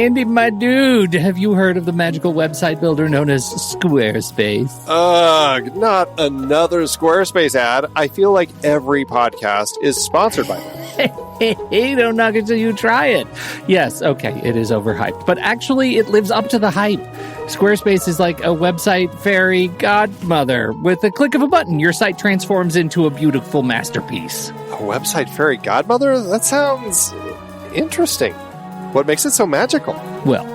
Andy, my dude, have you heard of the magical website builder known as Squarespace? Ugh, not another Squarespace ad. I feel like every podcast is sponsored by them. Hey, don't knock it till you try it. Yes, okay, it is overhyped, but actually it lives up to the hype. Squarespace is like a website fairy godmother. With a click of a button, your site transforms into a beautiful masterpiece. A website fairy godmother? That sounds interesting. What makes it so magical? Well,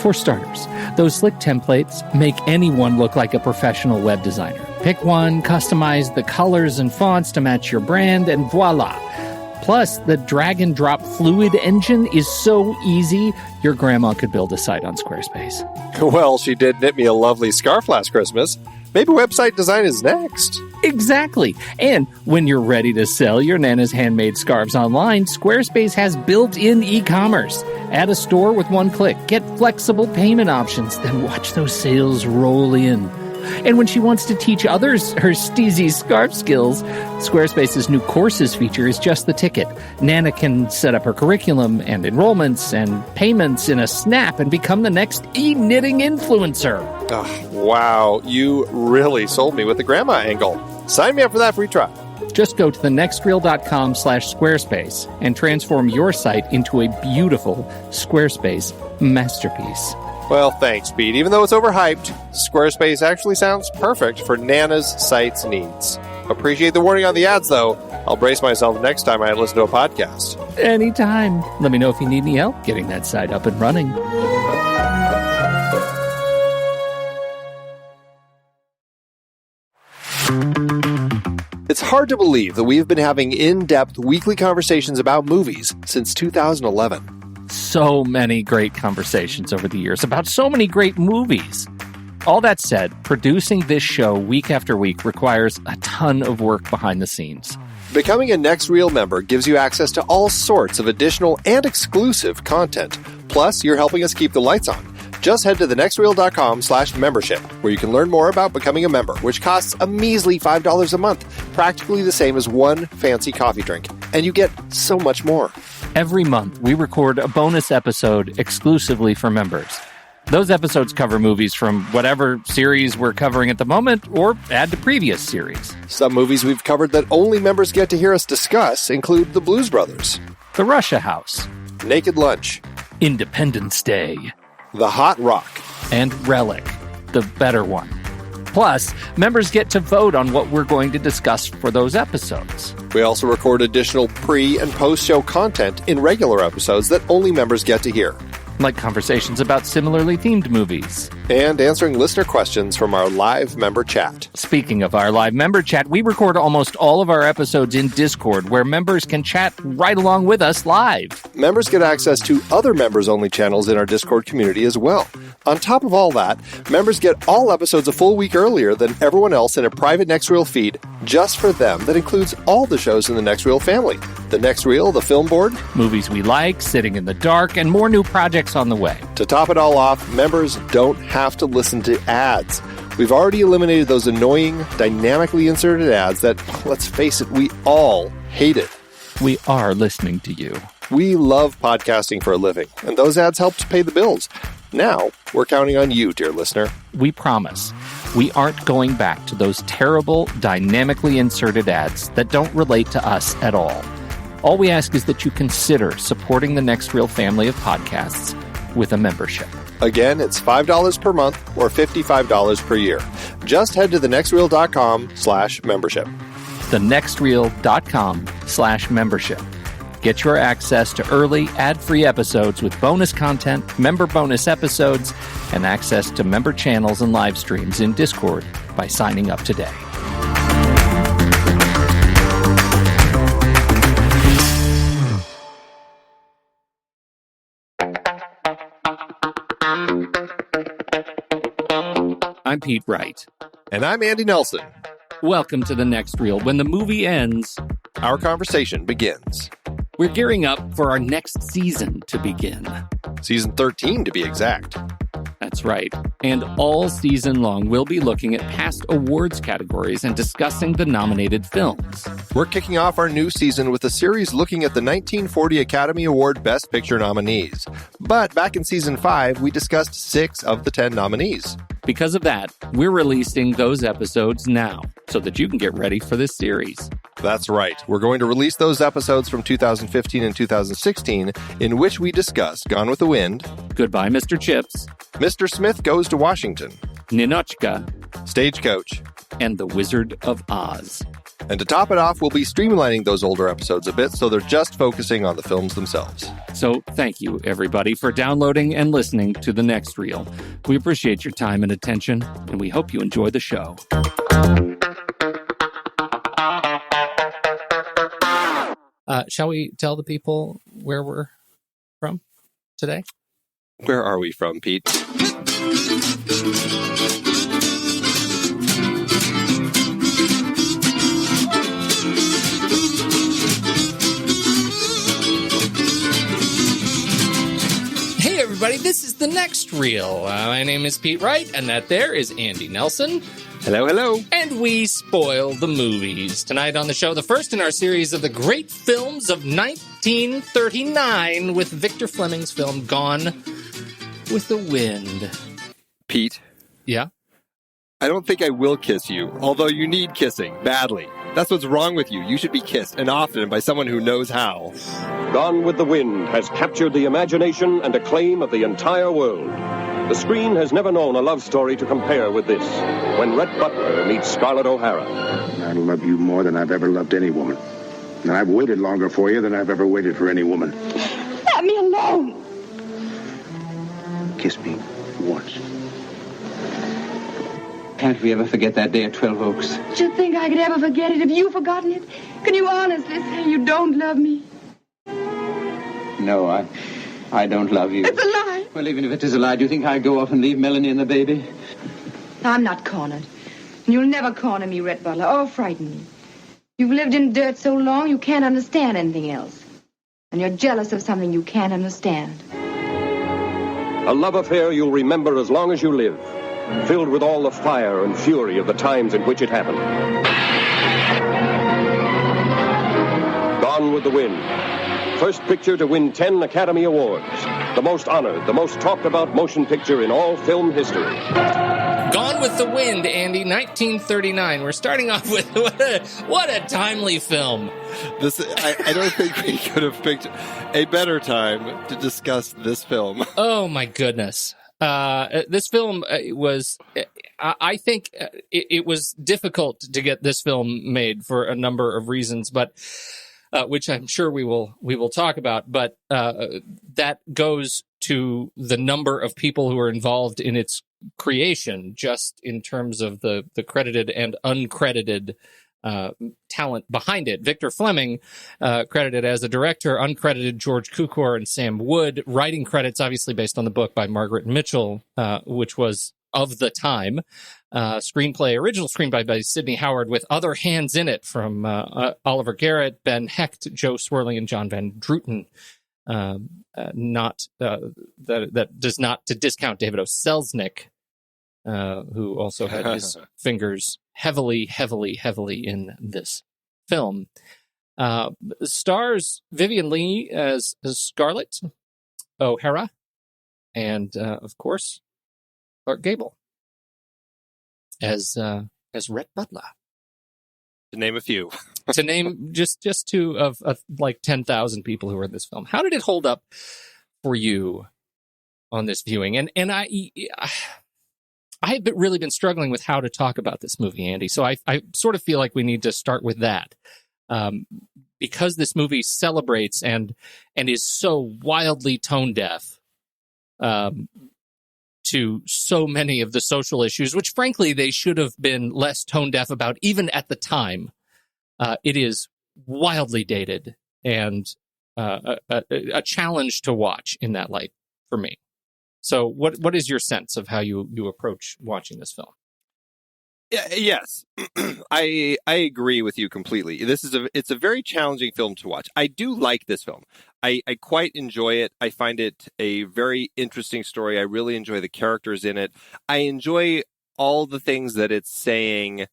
for starters, those slick templates make anyone look like a professional web designer. Pick one, customize the colors and fonts to match your brand, and voila. Plus, the drag-and-drop fluid engine is so easy, your grandma could build a site on Squarespace. Well, she did knit me a lovely scarf last Christmas. Maybe website design is next. Exactly. And when you're ready to sell your Nana's handmade scarves online, Squarespace has built-in e-commerce. Add a store with one click. Get flexible payment options. Then watch those sales roll in. And when she wants to teach others her steezy scarf skills, Squarespace's new courses feature is just the ticket. Nana can set up her curriculum and enrollments and payments in a snap and become the next e-knitting influencer. Oh, wow, you really sold me with the grandma angle. Sign me up for that free trial. Just go to thenextreel.com/Squarespace and transform your site into a beautiful Squarespace masterpiece. Well, thanks, Pete. Even though it's overhyped, Squarespace actually sounds perfect for Nana's site's needs. Appreciate the warning on the ads, though. I'll brace myself next time I listen to a podcast. Anytime. Let me know if you need any help getting that site up and running. It's hard to believe that we've been having in-depth weekly conversations about movies since 2011. So many great conversations over the years about so many great movies. All that said, producing this show week after week requires a ton of work behind the scenes. Becoming a Next Reel member gives you access to all sorts of additional and exclusive content. Plus, you're helping us keep the lights on. Just head to thenextreel.com/membership, where you can learn more about becoming a member, which costs a measly $5 a month, practically the same as one fancy coffee drink. And you get so much more. Every month, we record a bonus episode exclusively for members. Those episodes cover movies from whatever series we're covering at the moment, or add to previous series. Some movies we've covered that only members get to hear us discuss include The Blues Brothers, The Russia House, Naked Lunch, Independence Day, The Hot Rock, and Relic, the better one. Plus, members get to vote on what we're going to discuss for those episodes. We also record additional pre- and post-show content in regular episodes that only members get to hear. Like conversations about similarly themed movies. And answering listener questions from our live member chat. Speaking of our live member chat, we record almost all of our episodes in Discord, where members can chat right along with us live. Members get access to other members-only channels in our Discord community as well. On top of all that, members get all episodes a full week earlier than everyone else in a private Next Reel feed just for them that includes all the shows in the Next Reel family. The Next Reel, the Film Board, movies we like, Sitting in the Dark, and more new projects on the way. To top it all off, members don't have to listen to ads. We've already eliminated those annoying, dynamically inserted ads that, let's face it, we all hated. We are listening to you. We love podcasting for a living, and those ads help to pay the bills. Now, we're counting on you, dear listener. We promise. We aren't going back to those terrible, dynamically inserted ads that don't relate to us at all. All we ask is that you consider supporting the Next Reel family of podcasts with a membership. Again, it's $5 per month or $55 per year. Just head to thenextreel.com/membership. thenextreel.com/membership. Get your access to early, ad-free episodes with bonus content, member bonus episodes, and access to member channels and live streams in Discord by signing up today. I'm Pete Wright. And I'm Andy Nelson. Welcome to The Next Reel. When the movie ends, our conversation begins. We're gearing up for our next season to begin. Season 13, to be exact. That's right. And all season long, we'll be looking at past awards categories and discussing the nominated films. We're kicking off our new season with a series looking at the 1940 Academy Award Best Picture nominees. But back in Season 5, we discussed 6 of the 10 nominees. Because of that, we're releasing those episodes now so that you can get ready for this series. That's right. We're going to release those episodes from 2015 and 2016 in which we discuss Gone with the Wind, Goodbye, Mr. Chips, Mr. Smith Goes to Washington, Ninotchka, Stagecoach, and The Wizard of Oz. And to top it off, we'll be streamlining those older episodes a bit so they're just focusing on the films themselves. So thank you, everybody, for downloading and listening to The Next Reel. We appreciate your time and attention, and we hope you enjoy the show. Shall we tell the people where we're from today? Where are we from, Pete? Hey, everybody, this is The Next Reel. My name is Pete Wright, and that there is Andy Nelson. Hello, hello. And we spoil the movies. Tonight on the show, the first in our series of the great films of 1939 with Victor Fleming's film Gone with the Wind. Pete? Yeah? I don't think I will kiss you, although you need kissing, badly. That's what's wrong with you. You should be kissed, and often by someone who knows how. Gone with the Wind has captured the imagination and acclaim of the entire world. The screen has never known a love story to compare with this. When Rhett Butler meets Scarlet O'Hara. I love you more than I've ever loved any woman. And I've waited longer for you than I've ever waited for any woman. Let me alone. Kiss me once. Can't we ever forget that day at 12 Oaks? Do you think I could ever forget it? Have you forgotten it? Can you honestly say you don't love me? No, I don't love you. It's a lie. Well, even if it is a lie, do you think I'd go off and leave Melanie and the baby? I'm not cornered. And you'll never corner me, Rhett Butler, or frighten me. You've lived in dirt so long you can't understand anything else. And you're jealous of something you can't understand. A love affair you'll remember as long as you live, filled with all the fire and fury of the times in which it happened. Gone with the Wind. First picture to win 10 Academy Awards. The most honored, the most talked about motion picture in all film history. Gone with the Wind, Andy, 1939. We're starting off with what a timely film. I don't think we could have picked a better time to discuss this film. Oh, my goodness. This film was, I think it was difficult to get this film made for a number of reasons, but which I'm sure we will talk about. But that goes to the number of people who are involved in its creation, just in terms of the credited and uncredited talent behind it. Victor Fleming, credited as a director, uncredited George Cukor and Sam Wood. Writing credits, obviously based on the book by Margaret Mitchell, which was of the time. Original screenplay by Sidney Howard, with other hands in it from Oliver Garrett, Ben Hecht, Joe Swirling, and John Van Druten. That does not to discount David O. Selznick, who also had his fingers heavily in this film. Stars Vivian Leigh as Scarlet O'Hara, and of course Clark Gable as Rhett Butler. To name a few. To name just two of like 10,000 people who were in this film. How did it hold up for you on this viewing? And I have really been struggling with how to talk about this movie, Andy. So I sort of feel like we need to start with that. Because this movie celebrates and is so wildly tone deaf to so many of the social issues, which frankly they should have been less tone deaf about even at the time. It is wildly dated and a challenge to watch in that light for me. So what is your sense of how you approach watching this film? Yes, I agree with you completely. It's a very challenging film to watch. I do like this film. I quite enjoy it. I find it a very interesting story. I really enjoy the characters in it. I enjoy all the things that it's saying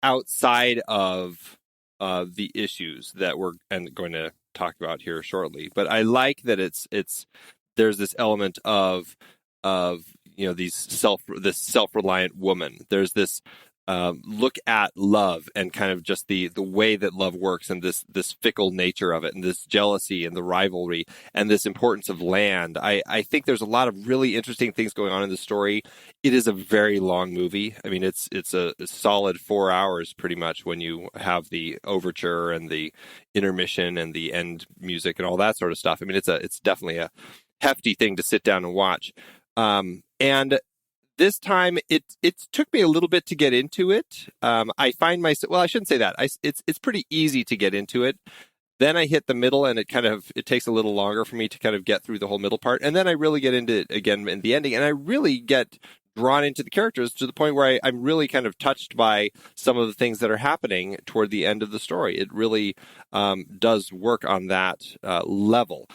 outside of the issues that we're going to talk about here shortly. But I like that it's there's this element of this self-reliant woman. There's this look at love and kind of just the way that love works, and this fickle nature of it, and this jealousy and the rivalry and this importance of land. I think there's a lot of really interesting things going on in the story. It is a very long movie. I mean, it's a solid 4 hours pretty much when you have the overture and the intermission and the end music and all that sort of stuff. I mean, it's definitely a hefty thing to sit down and watch. And this time, it took me a little bit to get into it. I find myself, well, I shouldn't say that. It's pretty easy to get into it. Then I hit the middle, and it takes a little longer for me to kind of get through the whole middle part. And then I really get into it again in the ending, and I really get drawn into the characters to the point where I'm really kind of touched by some of the things that are happening toward the end of the story. It really does work on that level.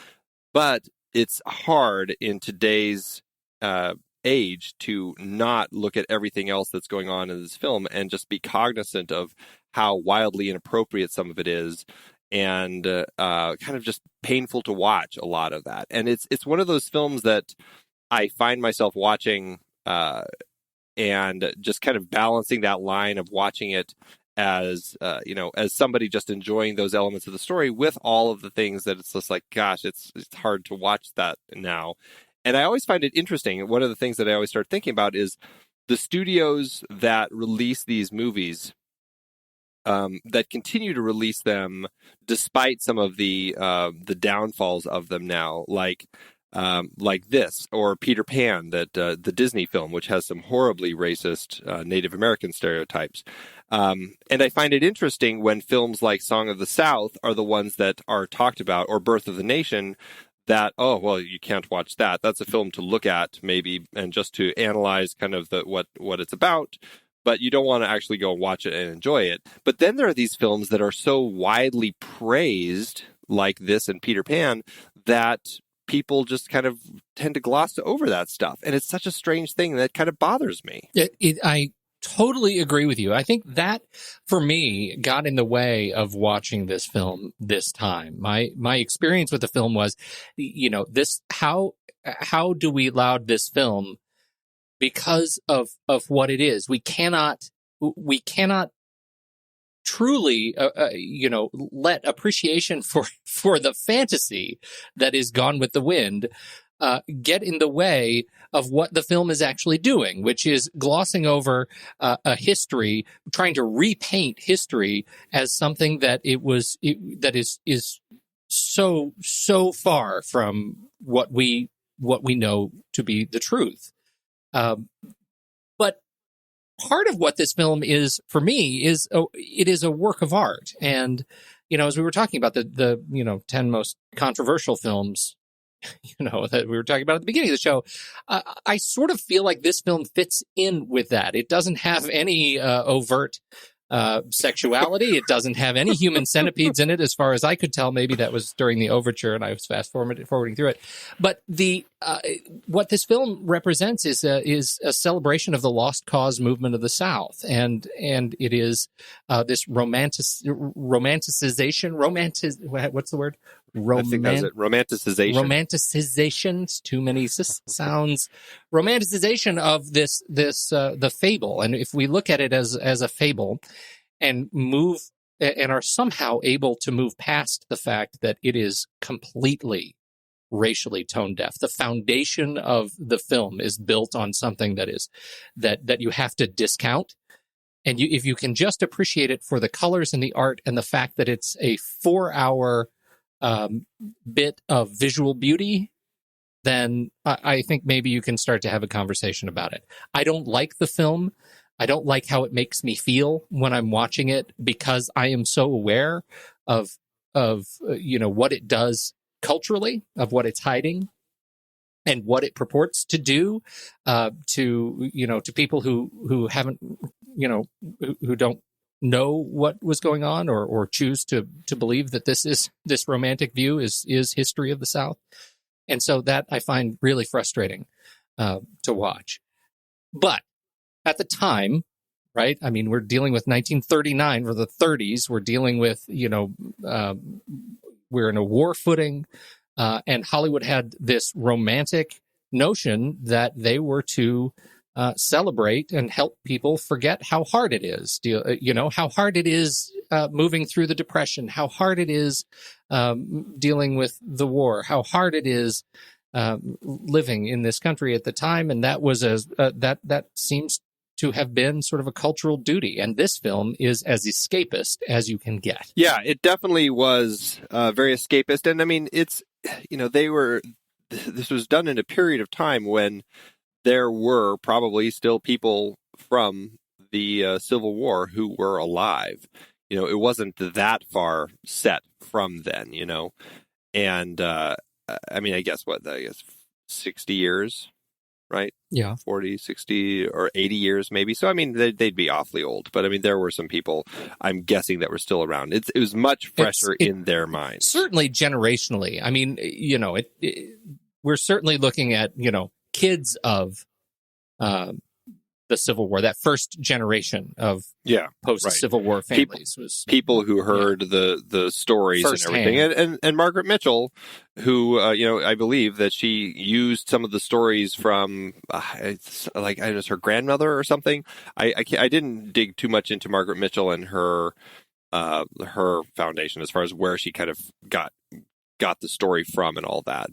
But it's hard in today's age to not look at everything else that's going on in this film and just be cognizant of how wildly inappropriate some of it is, and kind of just painful to watch a lot of that. And it's one of those films that I find myself watching and just kind of balancing that line of watching it as as somebody just enjoying those elements of the story with all of the things that it's just like, gosh, it's hard to watch that now. And I always find it interesting. One of the things that I always start thinking about is the studios that release these movies, that continue to release them despite some of the downfalls of them now, like this, or Peter Pan, that the Disney film, which has some horribly racist Native American stereotypes. And I find it interesting when films like Song of the South are the ones that are talked about, or Birth of the Nation, that, oh, well, you can't watch that. That's a film to look at, maybe, and just to analyze kind of what it's about, but you don't want to actually go watch it and enjoy it. But then there are these films that are so widely praised, like this and Peter Pan, that people just kind of tend to gloss over that stuff. And it's such a strange thing that kind of bothers me. I totally agree with you. I think that, for me, got in the way of watching this film this time. My experience with the film was, how do we laud this film because of what it is? We cannot truly, let appreciation for the fantasy that is Gone with the Wind get in the way of what the film is actually doing, which is glossing over a history, trying to repaint history as something that that is so far from what we know to be the truth. But part of what this film is, for me, is it is a work of art. And, as we were talking about the 10 most controversial films, that we were talking about at the beginning of the show, I sort of feel like this film fits in with that. It doesn't have any overt sexuality. It doesn't have any human centipedes in it, as far as I could tell. Maybe that was during the overture, and I was fast forwarding through it. But what this film represents is a celebration of the lost cause movement of the South, and it is this romanticization. What's the word? I think that's it. Romanticization. Romanticization. Too many sounds. Romanticization of this the fable, and if we look at it as a fable, and are somehow able to move past the fact that it is completely racially tone deaf. The foundation of the film is built on something that you have to discount. And if you can just appreciate it for the colors and the art and the fact that it's a 4-hour bit of visual beauty, then I think maybe you can start to have a conversation about it. I don't like the film. I don't like how it makes me feel when I'm watching it, because I am so aware of what it does culturally, of what it's hiding, and what it purports to do to people who haven't, who don't know what was going on, or choose to believe that this romantic view is history of the South. And so that I find really frustrating to watch. But at the time, right? I mean, we're dealing with 1939 or the 30s. We're dealing with, we're in a war footing. And Hollywood had this romantic notion that they were to celebrate and help people forget how hard it is. How hard it is moving through the Depression, how hard it is dealing with the war, how hard it is living in this country at the time. And that was that seems to have been sort of a cultural duty. And this film is as escapist as you can get. Yeah, it definitely was very escapist. And I mean, it's, this was done in a period of time when there were probably still people from the Civil War who were alive. It wasn't that far set from then, and I mean, I guess 60 years, right? Yeah. 40, 60 or 80 years maybe. So, I mean, they'd be awfully old. But I mean, there were some people, I'm guessing, that were still around. It was much fresher in their minds. Certainly generationally. I mean, we're certainly looking at, kids of the Civil War, that first generation of post-Civil War families. Was people who heard the stories firsthand. And everything. And Margaret Mitchell, who, I believe that she used some of the stories from, her grandmother or something. I didn't dig too much into Margaret Mitchell and her foundation as far as where she kind of got the story from and all that.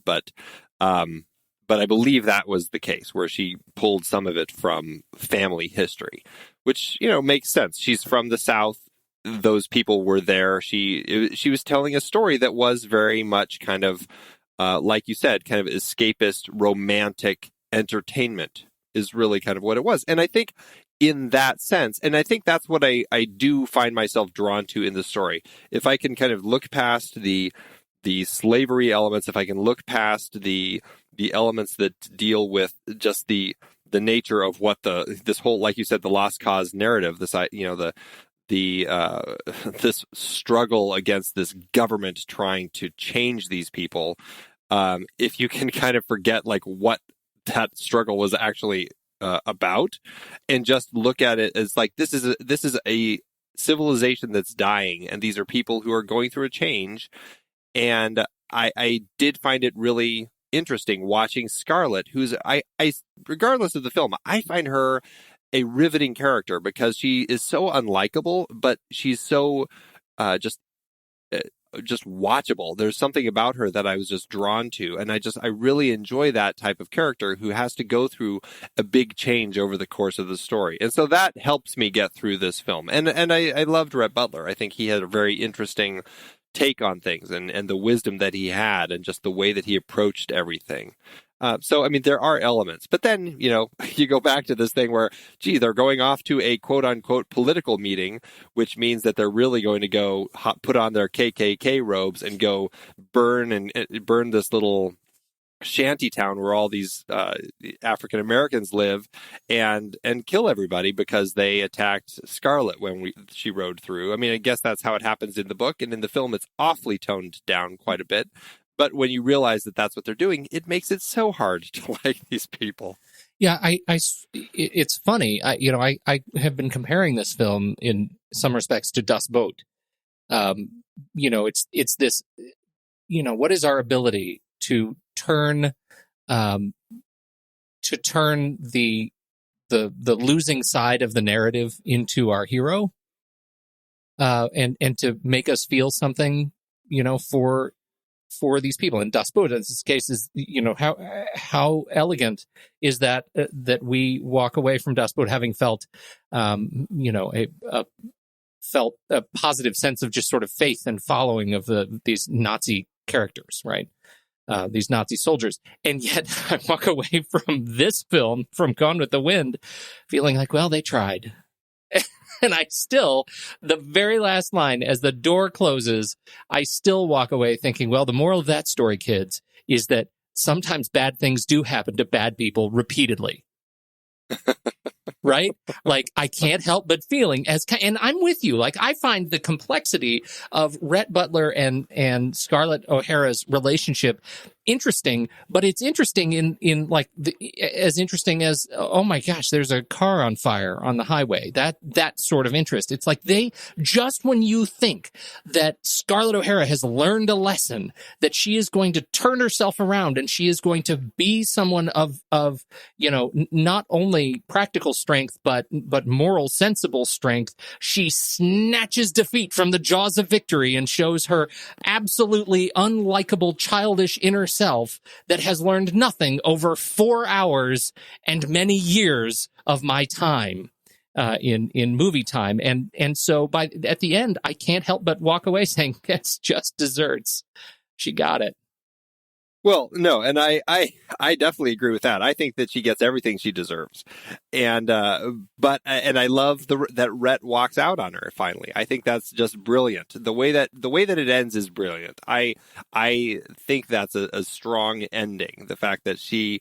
But I believe that was the case, where she pulled some of it from family history, which, makes sense. She's from the South. Those people were there. She was telling a story that was very much kind of, like you said, kind of escapist, romantic entertainment is really kind of what it was. And I think in that sense, and I think that's what I do find myself drawn to in the story. If I can kind of look past the slavery elements, if I can look past the elements that deal with just the nature of what this whole, like you said, the lost cause narrative, this this struggle against this government trying to change these people. If you can kind of forget like what that struggle was actually about, and just look at it as like this is a civilization that's dying, and these are people who are going through a change. And I did find it really interesting watching Scarlet, who's I regardless of the film, I find her a riveting character because she is so unlikable, but she's so just watchable. There's something about her that I was just drawn to, and I really enjoy that type of character who has to go through a big change over the course of the story. And so that helps me get through this film. And I loved Rhett Butler. I think he had a very interesting take on things and the wisdom that he had and just the way that he approached everything. So, I mean, there are elements. But then, you go back to this thing where, they're going off to a quote-unquote political meeting, which means that they're really going to go put on their KKK robes and go burn this little shanty town where all these African Americans live and kill everybody because they attacked Scarlet when she rode through. I mean, I guess that's how it happens in the book, and in the film it's awfully toned down quite a bit. But when you realize that that's what they're doing, it makes it so hard to like these people. Yeah, it's funny. I have been comparing this film in some respects to Das Boot. It's this, what is our ability to turn the losing side of the narrative into our hero, and to make us feel something, for these people. And Das Boot, in this case, is, how elegant is that we walk away from Das Boot having felt, felt a positive sense of just sort of faith and following of these Nazi characters, right? These Nazi soldiers. And yet I walk away from this film, from Gone with the Wind, feeling like, well, they tried. And I still, the very last line, as the door closes, I still walk away thinking, well, the moral of that story, kids, is that sometimes bad things do happen to bad people repeatedly. Right? Like, I can't help but feeling and I'm with you. Like, I find the complexity of Rhett Butler and Scarlett O'Hara's relationship interesting, but it's interesting in like as interesting as, oh my gosh, there's a car on fire on the highway. That sort of interest. It's like just when you think that Scarlett O'Hara has learned a lesson, that she is going to turn herself around and she is going to be someone of not only practical strength, but moral, sensible strength, she snatches defeat from the jaws of victory and shows her absolutely unlikable, childish inner self that has learned nothing over 4 hours and many years of my time in movie time. And so at the end, I can't help but walk away saying, it's just desserts. She got it. Well, no, and I definitely agree with that. I think that she gets everything she deserves, and I love that Rhett walks out on her finally. I think that's just brilliant. The way that it ends is brilliant. I think that's a strong ending. The fact that she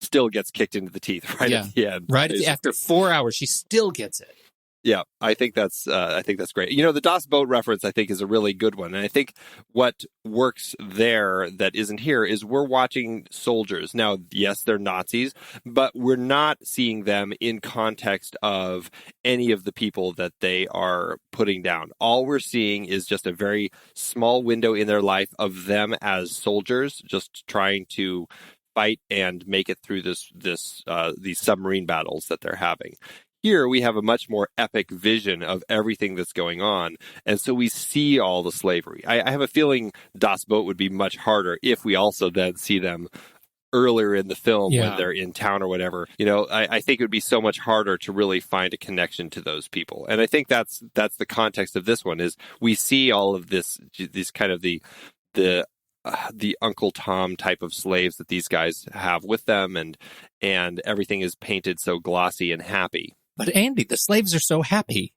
still gets kicked into the teeth at the end, after 4 hours, she still gets it. Yeah, I think that's great. The Das Boat reference, I think, is a really good one. And I think what works there that isn't here is we're watching soldiers. Now, yes, they're Nazis, but we're not seeing them in context of any of the people that they are putting down. All we're seeing is just a very small window in their life of them as soldiers, just trying to fight and make it through these submarine battles that they're having. Here, we have a much more epic vision of everything that's going on, and so we see all the slavery. I have a feeling Das Boat would be much harder if we also then see them earlier in the film when they're in town or whatever. I think it would be so much harder to really find a connection to those people. And I think that's the context of this one, is we see all of these kind of the Uncle Tom type of slaves that these guys have with them, and everything is painted so glossy and happy. But Andy, the slaves are so happy.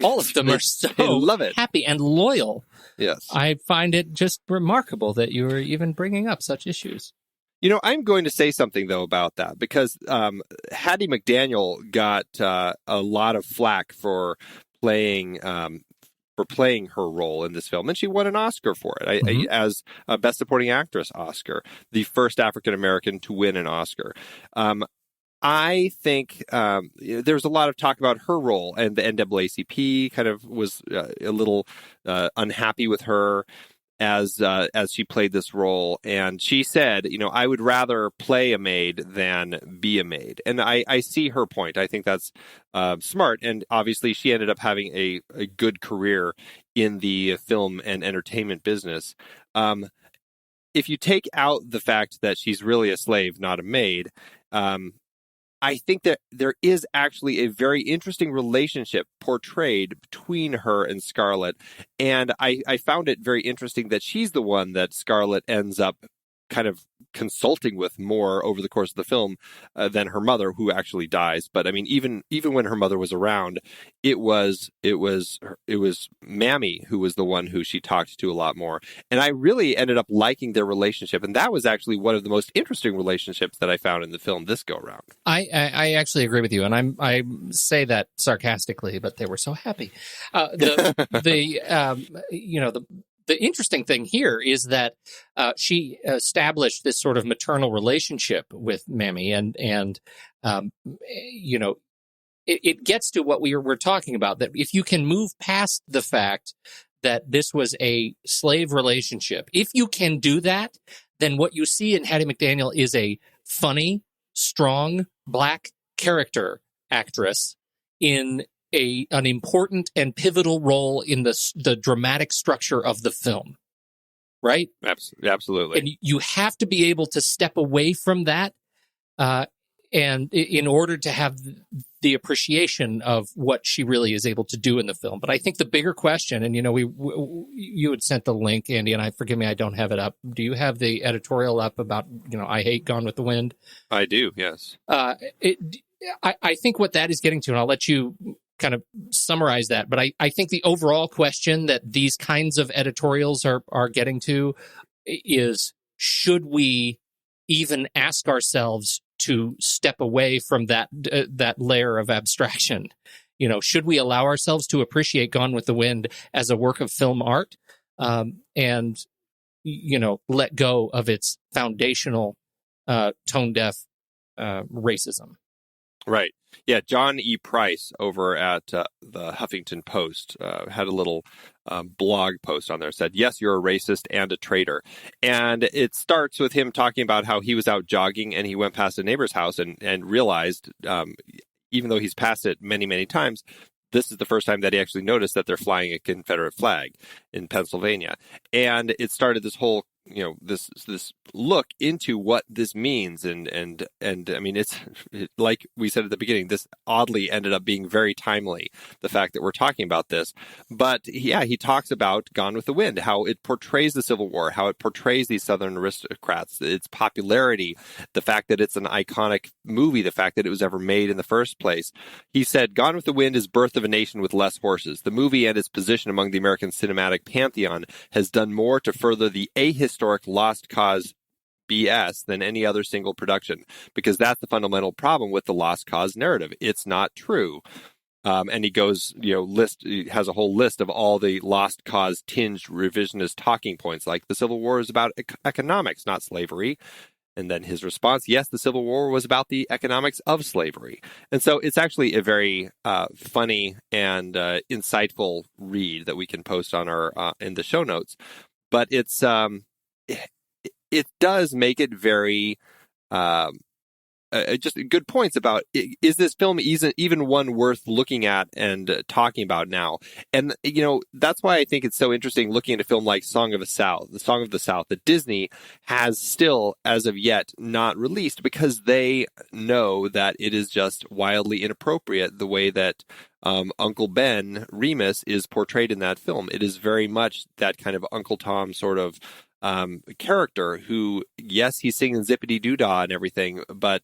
All of them are so love it. Happy and loyal. Yes. I find it just remarkable that you are even bringing up such issues. I'm going to say something, though, about that, because Hattie McDaniel got a lot of flack for playing her role in this film, and she won an Oscar for it as a Best Supporting Actress Oscar, the first African American to win an Oscar. I think there's a lot of talk about her role, and the NAACP kind of was a little unhappy with her as she played this role. And she said, I would rather play a maid than be a maid. And I see her point. I think that's smart. And obviously she ended up having a good career in the film and entertainment business. If you take out the fact that she's really a slave, not a maid, I think that there is actually a very interesting relationship portrayed between her and Scarlet. And I found it very interesting that she's the one that Scarlet ends up kind of consulting with more over the course of the film than her mother, who actually dies. But I mean, even when her mother was around, it was Mammy who was the one who she talked to a lot more. And I really ended up liking their relationship, and that was actually one of the most interesting relationships that I found in the film this go around. I actually agree with you, and I say that sarcastically, but they were so happy. The interesting thing here is that she established this sort of maternal relationship with Mammy, and it gets to what we're talking about, that if you can move past the fact that this was a slave relationship, if you can do that, then what you see in Hattie McDaniel is a funny, strong, black character actress in an important and pivotal role in the dramatic structure of the film, right? Absolutely. And you have to be able to step away from that, and in order to have the appreciation of what she really is able to do in the film. But I think the bigger question, and you had sent the link, Andy, and forgive me, I don't have it up. Do you have the editorial up about I hate Gone with the Wind? I do, yes. I think what that is getting to, and I'll let you kind of summarize that, but I think the overall question that these kinds of editorials are getting to is, should we even ask ourselves to step away from that layer of abstraction? Should we allow ourselves to appreciate Gone with the Wind as a work of film art? And let go of its foundational tone-deaf racism. Right. Yeah, John E. Price over at the Huffington Post had a little blog post on there, said, "Yes, you're a racist and a traitor." And it starts with him talking about how he was out jogging and he went past a neighbor's house and realized, even though he's passed it many, many times, this is the first time that he actually noticed that they're flying a Confederate flag in Pennsylvania. And it started this whole, this look into what this means. And I mean, like we said at the beginning, this oddly ended up being very timely, the fact that we're talking about this. But yeah, he talks about Gone with the Wind, how it portrays the Civil War, how it portrays these Southern aristocrats, its popularity, the fact that it's an iconic movie, the fact that it was ever made in the first place. He said, Gone with the Wind is birth of a nation with less horses. The movie and its position among the American cinematic pantheon has done more to further the ahistoric Lost Cause BS than any other single production, because that's the fundamental problem with the Lost Cause narrative. It's not true. And he goes, he has a whole list of all the Lost Cause tinged revisionist talking points, like the Civil War is about economics, not slavery. And then his response, yes, the Civil War was about the economics of slavery. And so it's actually a very funny and insightful read that we can post on our in the show notes. But it's it does make it very just good points about, is this film even one worth looking at and talking about now? And, that's why I think it's so interesting looking at a film like Song of the South, that Disney has still, as of yet, not released, because they know that it is just wildly inappropriate the way that Uncle Ben Remus is portrayed in that film. It is very much that kind of Uncle Tom sort of character who, yes, he's singing Zippity Doo Dah and everything, but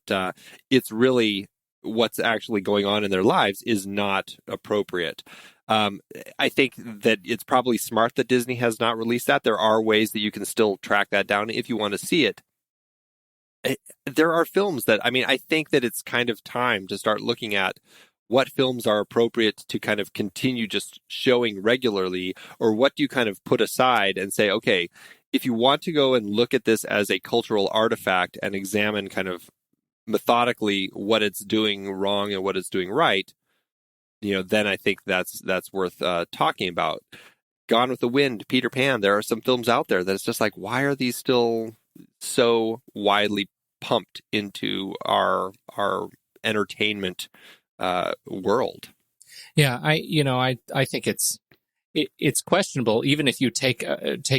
it's really what's actually going on in their lives is not appropriate. I think that it's probably smart that Disney has not released that. There are ways that you can still track that down if you want to see it. There are films that, I think that it's kind of time to start looking at what films are appropriate to kind of continue just showing regularly, or what do you kind of put aside and say, okay, if you want to go and look at this as a cultural artifact and examine kind of methodically what it's doing wrong and what it's doing right, then I think that's worth talking about. Gone with the Wind, Peter Pan, there are some films out there that it's just like, why are these still so widely pumped into our entertainment world? Yeah, I think it's questionable, even if you take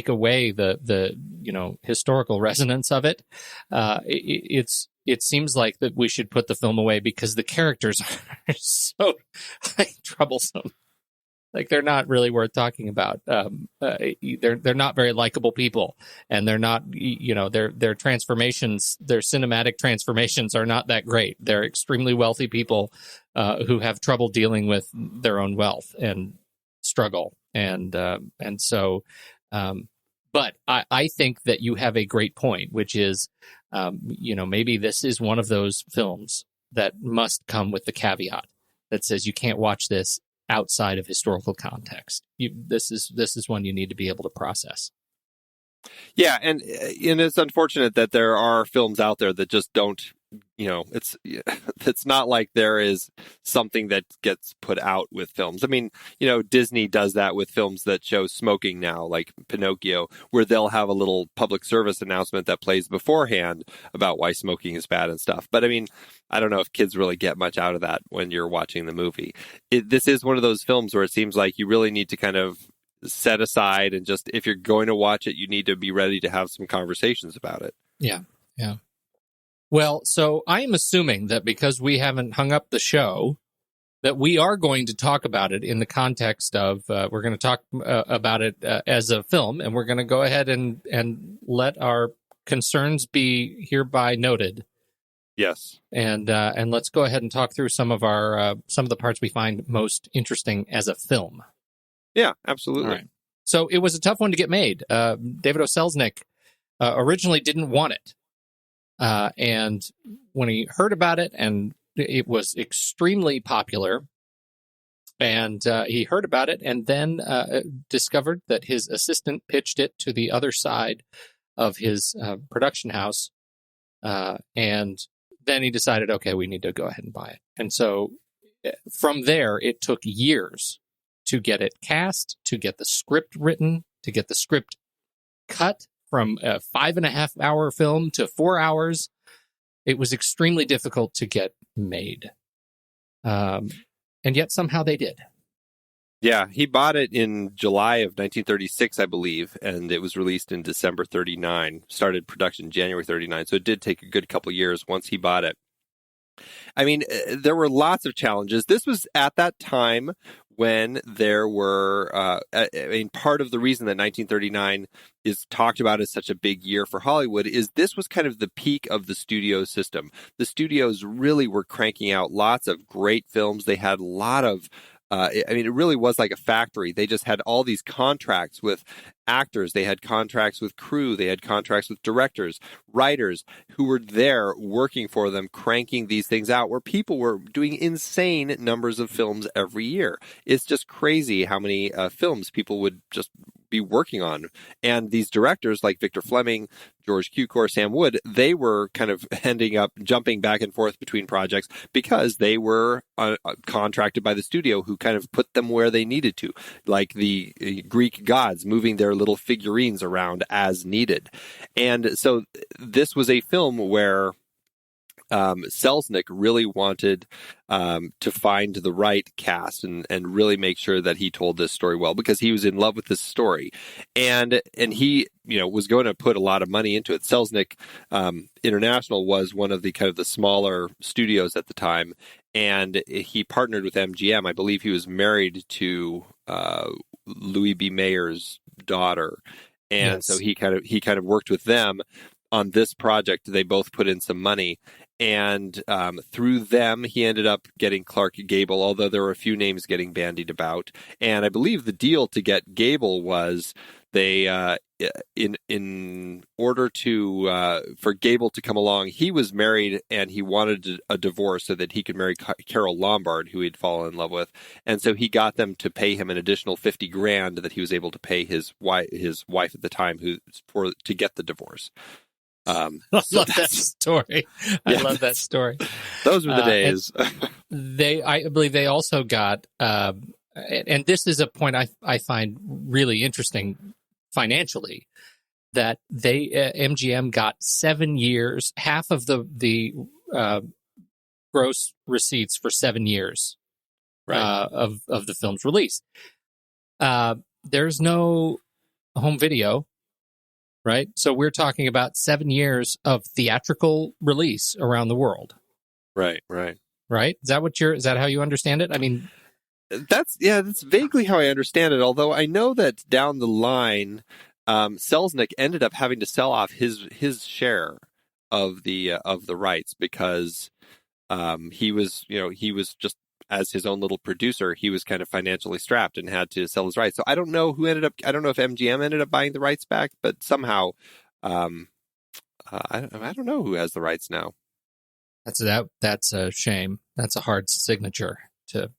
away the historical resonance of it. It seems like that we should put the film away because the characters are so troublesome. Like, they're not really worth talking about. They're not very likable people, and they're not, their transformations, their cinematic transformations are not that great. They're extremely wealthy people who have trouble dealing with their own wealth and struggle. And so, but I think that you have a great point, which is, maybe this is one of those films that must come with the caveat that says you can't watch this outside of historical context. This is one you need to be able to process. Yeah, and it's unfortunate that there are films out there that just don't, it's not like there is something that gets put out with films. Disney does that with films that show smoking now, like Pinocchio, where they'll have a little public service announcement that plays beforehand about why smoking is bad and stuff. But I don't know if kids really get much out of that when you're watching the movie. This is one of those films where it seems like you really need to kind of set aside and just, if you're going to watch it, you need to be ready to have some conversations about it. Yeah. Well, so I am assuming that because we haven't hung up the show, that we are going to talk about it in the context of, we're going to talk about it as a film, and we're going to go ahead and let our concerns be hereby noted. Yes. And let's go ahead and talk through some of the parts we find most interesting as a film. Yeah, absolutely. All right. So it was a tough one to get made. David O. Selznick originally didn't want it. And when he heard about it and it was extremely popular, And he heard about it and then discovered that his assistant pitched it to the other side of his production house. And then he decided, okay, we need to go ahead and buy it. And so from there, it took years to get it cast, to get the script written, to get the script cut from a 5.5-hour film to 4 hours. It was extremely difficult to get made. And yet somehow they did. Yeah, he bought it in July of 1936, I believe, and it was released in December 39. Started production January 39, so it did take a good couple years once he bought it. I mean, there were lots of challenges. This was at that time when there were, part of the reason that 1939 is talked about as such a big year for Hollywood is this was kind of the peak of the studio system. The studios really were cranking out lots of great films. They had a lot of it really was like a factory. They just had all these contracts with actors. They had contracts with crew. They had contracts with directors, writers who were there working for them, cranking these things out where people were doing insane numbers of films every year. It's just crazy how many films people would just be working on. And these directors like Victor Fleming, George Cukor, Sam Wood, they were kind of ending up jumping back and forth between projects because they were contracted by the studio who kind of put them where they needed to, like the Greek gods moving their little figurines around as needed. And so this was a film where Selznick really wanted to find the right cast and really make sure that he told this story well because he was in love with this story, and he was going to put a lot of money into it. Selznick International was one of the kind of the smaller studios at the time, and he partnered with MGM. I believe he was married to Louis B. Mayer's daughter, and so he kind of worked with them on this project. They both put in some money. And through them, he ended up getting Clark Gable, although there were a few names getting bandied about. And I believe the deal to get Gable was they, in order to for Gable to come along, he was married and he wanted a divorce so that he could marry Carol Lombard, who he'd fallen in love with. And so he got them to pay him an additional $50,000 that he was able to pay his wife at the time to get the divorce. I love that story. I love that story. Those were the days. I believe they also got, and this is a point I find really interesting financially, that MGM got 7 years, half of the gross receipts for 7 years of the film's release. There's no home video. Right. So we're talking about 7 years of theatrical release around the world. Right. Is that how you understand it? I mean, that's vaguely how I understand it. Although I know that down the line, Selznick ended up having to sell off his share of the rights because he was just, as his own little producer, he was kind of financially strapped and had to sell his rights. So I don't know I don't know if MGM ended up buying the rights back, but somehow, I don't know who has the rights now. That's a shame. That's a hard signature to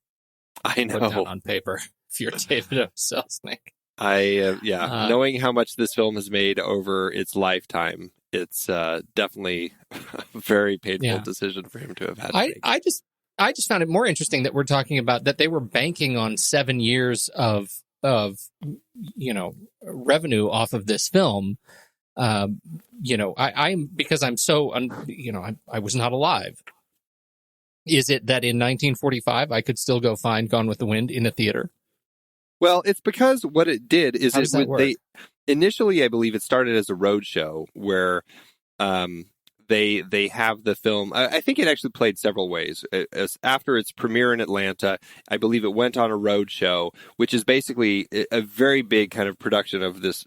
put down on paper if you're David O. Selznick. Knowing how much this film has made over its lifetime, it's definitely a very painful decision for him to have had to make. I just found it more interesting that we're talking about that they were banking on 7 years of revenue off of this film. Because I'm so I was not alive. Is it that in 1945 I could still go find Gone with the Wind in a theater? Well, it's because what it did is initially, I believe it started as a road show where they have the film. I think it actually played several ways. After its premiere in Atlanta, I believe it went on a road show, which is basically a very big kind of production of this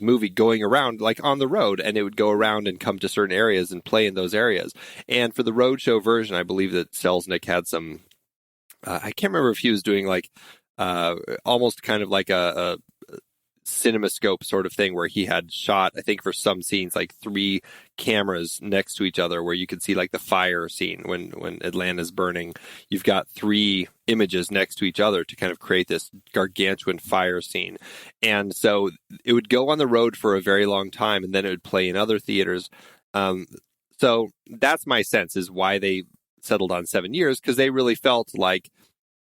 movie going around like on the road, and it would go around and come to certain areas and play in those areas. And for the road show version, I believe that Selznick had some. I can't remember if he was doing like almost kind of like a cinemascope sort of thing where he had shot, I think for some scenes, like 3 cameras next to each other where you could see like the fire scene when Atlanta's burning. You've got 3 images next to each other to kind of create this gargantuan fire scene. And so it would go on the road for a very long time, and then it would play in other theaters. So that's my sense is why they settled on 7 years, because they really felt like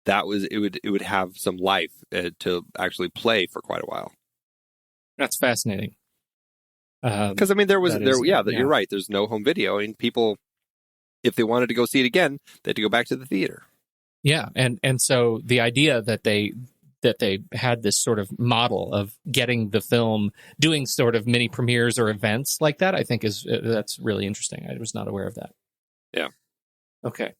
that was it would have some life to actually play for quite a while. That's fascinating. Because you're right. There's no home video, and people, if they wanted to go see it again, they had to go back to the theater. Yeah, and so the idea that they had this sort of model of getting the film, doing sort of mini premieres or events like that, I think that's really interesting. I was not aware of that. Yeah. Okay.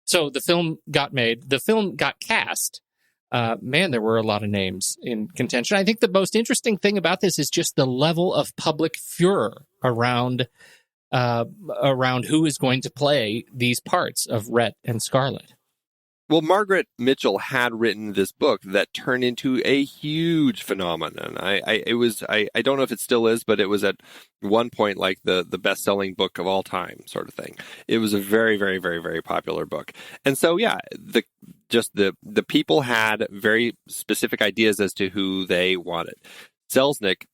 So the film got made. The film got cast. There were a lot of names in contention. I think the most interesting thing about this is just the level of public furor around who is going to play these parts of Rhett and Scarlet. Well, Margaret Mitchell had written this book that turned into a huge phenomenon. I don't know if it still is, but it was at one point like the best-selling book of all time, sort of thing. It was a very, very, very, very popular book. And so, yeah, the people had very specific ideas as to who they wanted. Selznick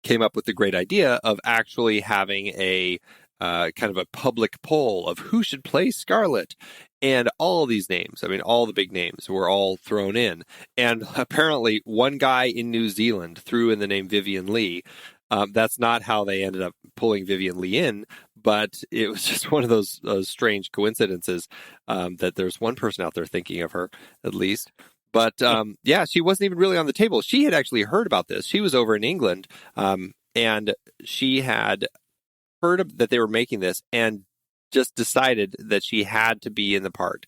came up with the great idea of actually having a kind of a public poll of who should play Scarlet. And all of these names, I mean, all the big names were all thrown in. And apparently one guy in New Zealand threw in the name Vivien Leigh. That's not how they ended up pulling Vivien Leigh in, but it was just one of those strange coincidences that there's one person out there thinking of her, at least. But she wasn't even really on the table. She had actually heard about this. She was over in England, and she had heard that they were making this and just decided that she had to be in the part.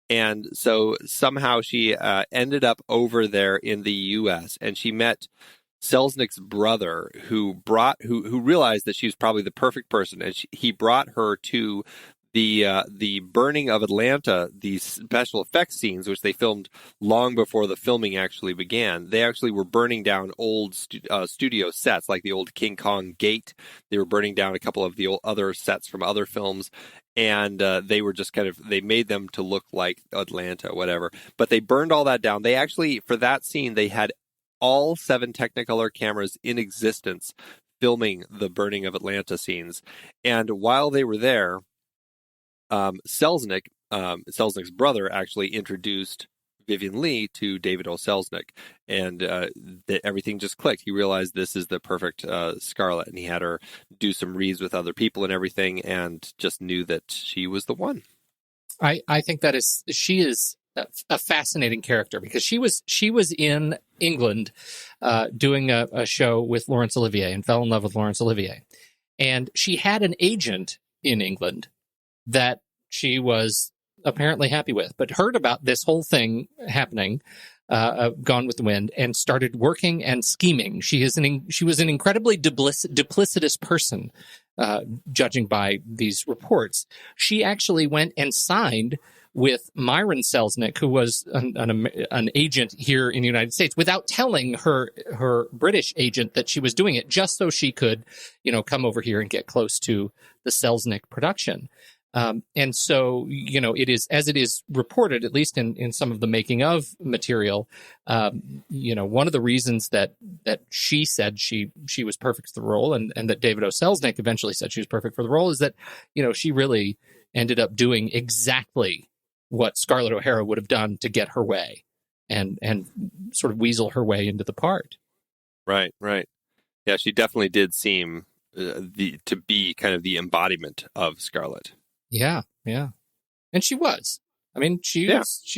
And so somehow she ended up over there in the U.S. and she met Selznick's brother, who realized that she was probably the perfect person, and he brought her to the burning of Atlanta, these special effects scenes, which they filmed long before the filming actually began. They actually were burning down old studio sets, like the old King Kong gate. They were burning down a couple of the old other sets from other films, and they were just they made them to look like Atlanta, whatever. But they burned all that down. They actually, for that scene, they had all 7 Technicolor cameras in existence filming the burning of Atlanta scenes. And while they were there, Selznick's brother actually introduced Vivien Leigh to David O. Selznick, and everything just clicked. He realized this is the perfect Scarlet, and he had her do some reads with other people and everything, and just knew that she was the one. I think she is a fascinating character, because she was in England doing a show with Laurence Olivier and fell in love with Laurence Olivier, and she had an agent in England that she was apparently happy with, but heard about this whole thing happening, Gone with the Wind, and started working and scheming. She was an incredibly duplicitous person, judging by these reports. She actually went and signed with Myron Selznick, who was an agent here in the United States, without telling her British agent that she was doing it, just so she could, come over here and get close to the Selznick production. And so, it is, as it is reported, at least in some of the making of material, one of the reasons that she said she was perfect for the role, and that David O. Selznick eventually said she was perfect for the role, is that, she really ended up doing exactly what Scarlett O'Hara would have done to get her way and sort of weasel her way into the part. Right. Yeah, she definitely did seem to be kind of the embodiment of Scarlett. Yeah. And she was. I mean, she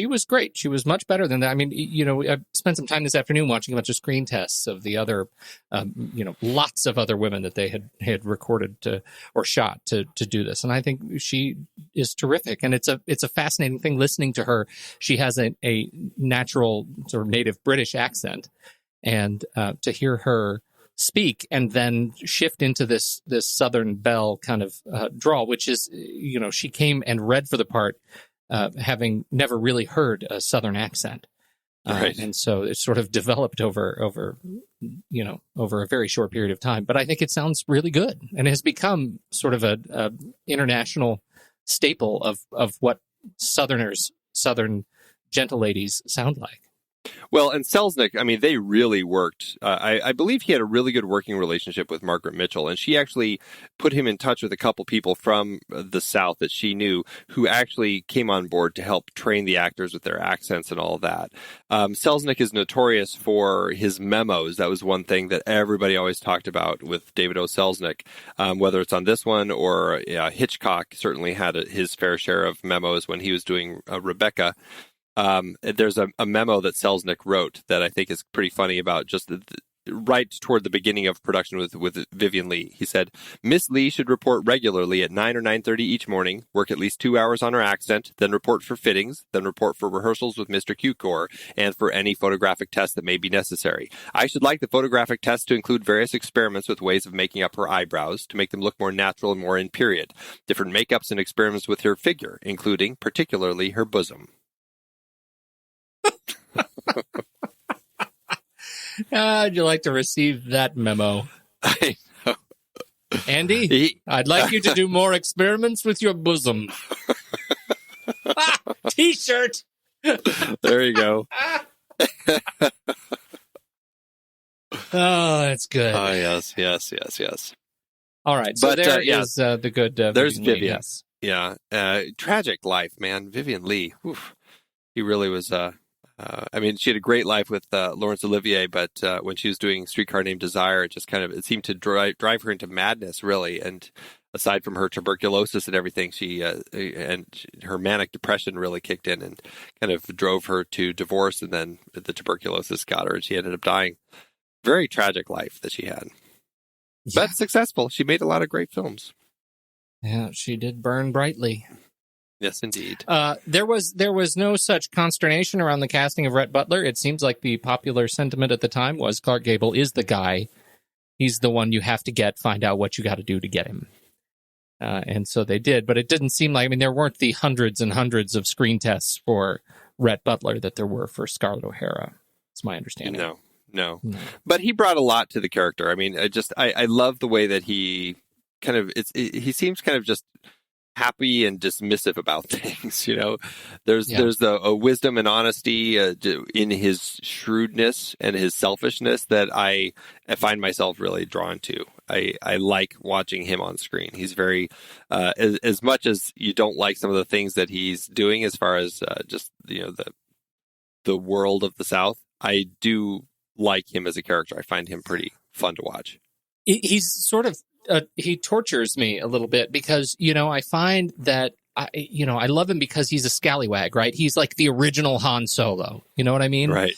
was great. She was much better than that. I mean, I spent some time this afternoon watching a bunch of screen tests of the other, lots of other women that they had recorded or shot to do this. And I think she is terrific. And it's a fascinating thing listening to her. She has a natural sort of native British accent, and to hear her speak and then shift into this Southern belle kind of drawl, which is, she came and read for the part, having never really heard a Southern accent. Right. And so it sort of developed over a very short period of time. But I think it sounds really good and has become sort of a international staple of what Southern gentle ladies sound like. Well, and Selznick, I mean, they really worked. I believe he had a really good working relationship with Margaret Mitchell, and she actually put him in touch with a couple people from the South that she knew who actually came on board to help train the actors with their accents and all of that. Selznick is notorious for his memos. That was one thing that everybody always talked about with David O. Selznick, whether it's on this one or Hitchcock certainly had his fair share of memos when he was doing Rebecca. There's a memo that Selznick wrote that I think is pretty funny about just right toward the beginning of production with Vivien Leigh. He said, Miss Leigh should report regularly at 9 or 9:30 each morning, work at least 2 hours on her accent, then report for fittings, then report for rehearsals with Mr. Cukor, and for any photographic tests that may be necessary. I should like the photographic tests to include various experiments with ways of making up her eyebrows to make them look more natural and more in period. Different makeups and experiments with her figure, including particularly her bosom. How'd you like to receive that memo? I know. Andy, I'd like you to do more experiments with your bosom. T-shirt. There you go. Oh, that's good. Oh, yes. All right, so but, there is the good there's Vivien Leigh, Vivien. yes. Yeah. Tragic life, man. Vivien Leigh. Oof. He really was... I mean, she had a great life with Laurence Olivier, but when she was doing Streetcar Named Desire, it seemed to drive her into madness, really. And aside from her tuberculosis and everything, her manic depression really kicked in and kind of drove her to divorce. And then the tuberculosis got her, and she ended up dying. Very tragic life that she had, but successful. She made a lot of great films. Yeah, she did burn brightly. Yes, indeed. There was no such consternation around the casting of Rhett Butler. It seems like the popular sentiment at the time was Clark Gable is the guy. He's the one you have to find out what you got to do to get him. And so they did, but it didn't seem like, I mean, there weren't the hundreds and hundreds of screen tests for Rhett Butler that there were for Scarlett O'Hara. That's my understanding. No. But he brought a lot to the character. I mean, I love the way that he kind of, he seems kind of just happy and dismissive about things, you know. There's a wisdom and honesty in his shrewdness and his selfishness that I find myself really drawn to. I like watching him on screen. He's very as much as you don't like some of the things that he's doing as far as just the world of the South, I do like him as a character. I find him pretty fun to watch. He's sort of he tortures me a little bit because, I find that, I love him because he's a scallywag, right? He's like the original Han Solo. You know what I mean? Right.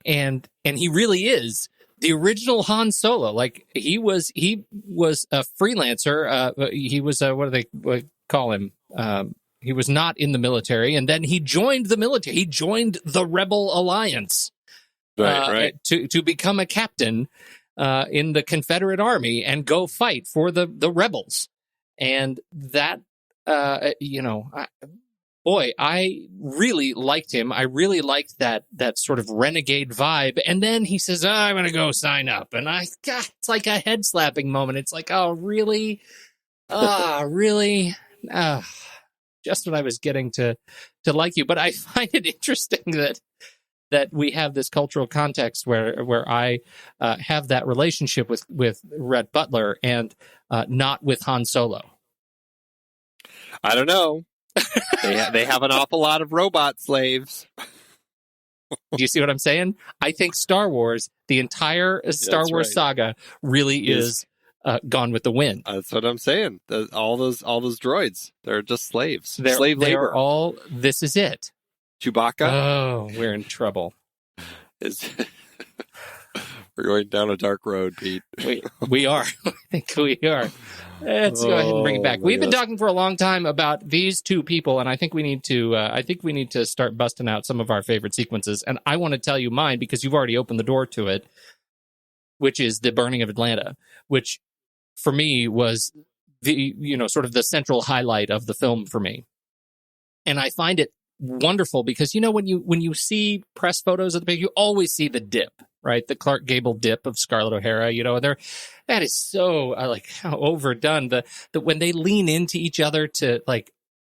And he really is the original Han Solo. Like he was a freelancer. He was, what do they call him? He was not in the military, and then he joined the military. He joined the Rebel Alliance to become a captain in the Confederate Army and go fight for the rebels. And that, I really liked him. I really liked that sort of renegade vibe. And then he says, I'm going to go sign up. And it's like a head slapping moment. It's like, oh, really? Really? Just when I was getting to like you. But I find it interesting that we have this cultural context where I have that relationship with Rhett Butler and not with Han Solo. I don't know. They have an awful lot of robot slaves. Do you see what I'm saying? I think Star Wars, the entire Star Wars saga, really is Gone with the Wind. That's what I'm saying. All those droids, they're just slaves. Slave labor. They're all. This is it. Chewbacca. Oh, we're in trouble. We're going down a dark road, Pete. We are. I think we are. Let's go ahead and bring it back. We've been talking for a long time about these two people, and I think we need to. Start busting out some of our favorite sequences. And I want to tell you mine because you've already opened the door to it, which is the burning of Atlanta, which for me was the sort of the central highlight of the film for me. And I find it wonderful because, when you see press photos of the picture, you always see the dip, right? The Clark Gable dip of Scarlett O'Hara, that is so overdone. The when they lean into each other to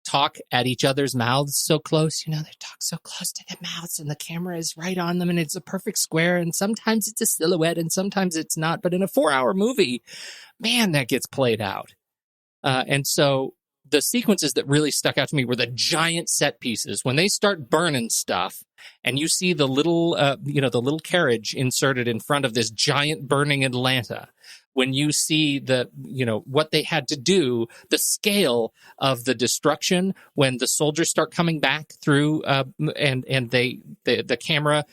talk at each other's mouths so close, they talk so close to their mouths and the camera is right on them and it's a perfect square. And sometimes it's a silhouette and sometimes it's not. But in a 4-hour movie, man, that gets played out. And so the sequences that really stuck out to me were the giant set pieces when they start burning stuff and you see the little, the little carriage inserted in front of this giant burning Atlanta. When you see what they had to do, the scale of the destruction when the soldiers start coming back through, and the camera,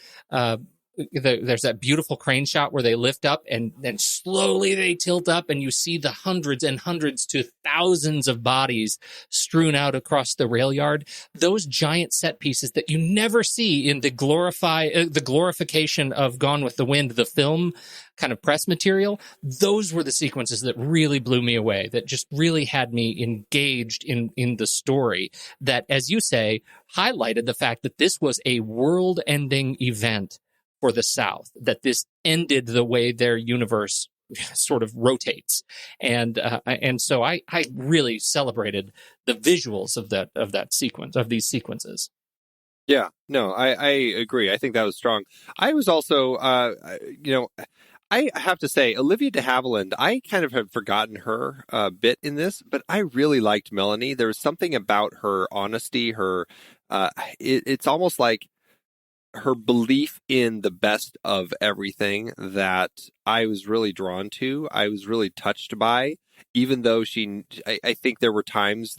there's that beautiful crane shot where they lift up and then slowly they tilt up and you see the hundreds and hundreds to thousands of bodies strewn out across the rail yard. Those giant set pieces that you never see in the glorification of Gone with the Wind, the film kind of press material. Those were the sequences that really blew me away, that just really had me engaged in the story, that, as you say, highlighted the fact that this was a world-ending event for the South, that this ended the way their universe sort of rotates. And so I really celebrated the visuals of that sequence, of these sequences. Yeah, no, I agree. I think that was strong. I was also, I have to say, Olivia de Havilland, I kind of had forgotten her a bit in this, but I really liked Melanie. There was something about her honesty, it's almost like her belief in the best of everything that I was really drawn to. I was really touched by, even though I think there were times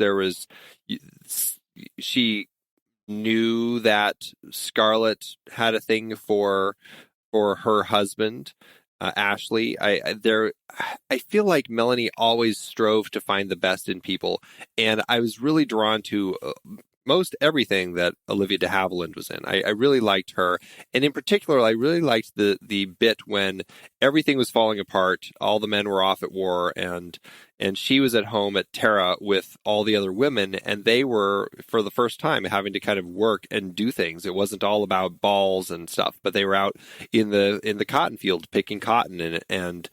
she knew that Scarlet had a thing for her husband, Ashley. I feel like Melanie always strove to find the best in people, and I was really drawn to most everything that Olivia de Havilland was in. I really liked her, and in particular, I really liked the bit when everything was falling apart, all the men were off at war, and she was at home at Tara with all the other women, and they were, for the first time, having to kind of work and do things. It wasn't all about balls and stuff, but they were out in the cotton field picking cotton, and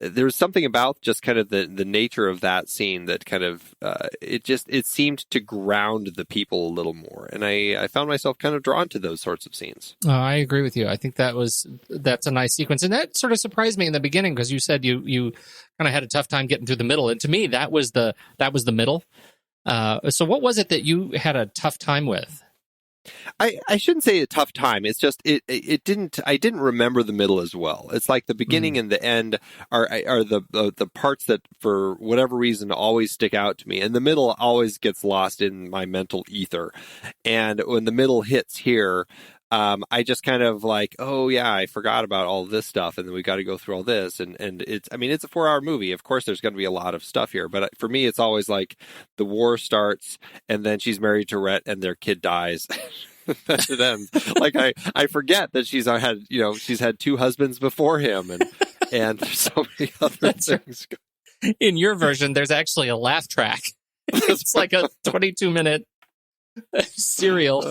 there's something about just kind of the nature of that scene that kind of it seemed to ground the people a little more, and I found myself kind of drawn to those sorts of scenes. I agree with you. I think that's a nice sequence, and that sort of surprised me in the beginning because you said you kind of had a tough time getting through the middle, and to me that was the middle. So what was it that you had a tough time with? I shouldn't say a tough time. It's just I didn't remember the middle as well. It's like the beginning and the end are the parts that for whatever reason always stick out to me, and the middle always gets lost in my mental ether. And when the middle hits here, I just kind of like, oh yeah, I forgot about all this stuff, and then we got to go through all this, and it's a 4-hour movie. Of course, there's going to be a lot of stuff here, but for me, it's always like the war starts, and then she's married to Rhett, and their kid dies. That's it ends. Like I forget that she's had 2 husbands before him, and there's so many other things. In your version, there's actually a laugh track. It's like a 22-minute serial.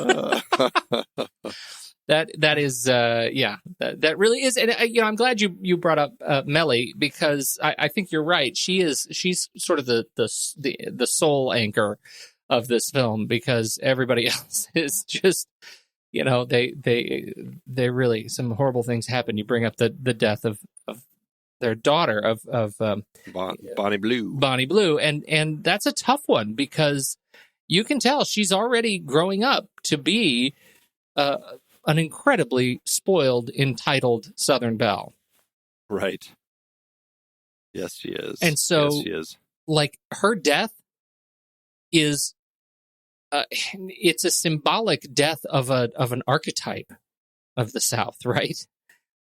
That is that really is, and I'm glad you brought up Mellie, because I think you're right. She's sort of the soul anchor of this film, because everybody else is just, they really, some horrible things happen. You bring up the death of their daughter of Bonnie Blue, and that's a tough one, because you can tell she's already growing up to be an incredibly spoiled, entitled Southern belle. Right. Yes, she is. And so, yes, she is. Like, her death is it's a symbolic death of an archetype of the South, right?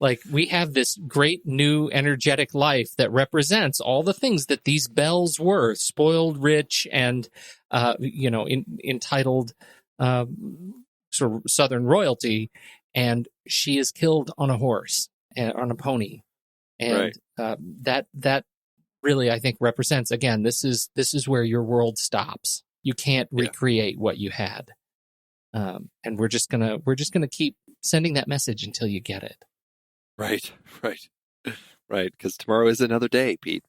Like, we have this great new energetic life that represents all the things that these belles were: spoiled, rich, and entitled sort of Southern royalty. And she is killed on a horse, on a pony, and right. That really, I think, represents, again, this is where your world stops. You can't recreate what you had. And we're just gonna keep sending that message until you get it. Right. Because tomorrow is another day, Pete.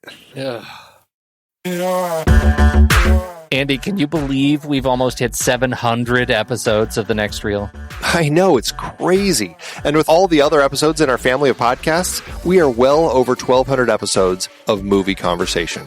Andy, can you believe we've almost hit 700 episodes of The Next Reel? I know, it's crazy. And with all the other episodes in our family of podcasts, we are well over 1,200 episodes of movie conversation.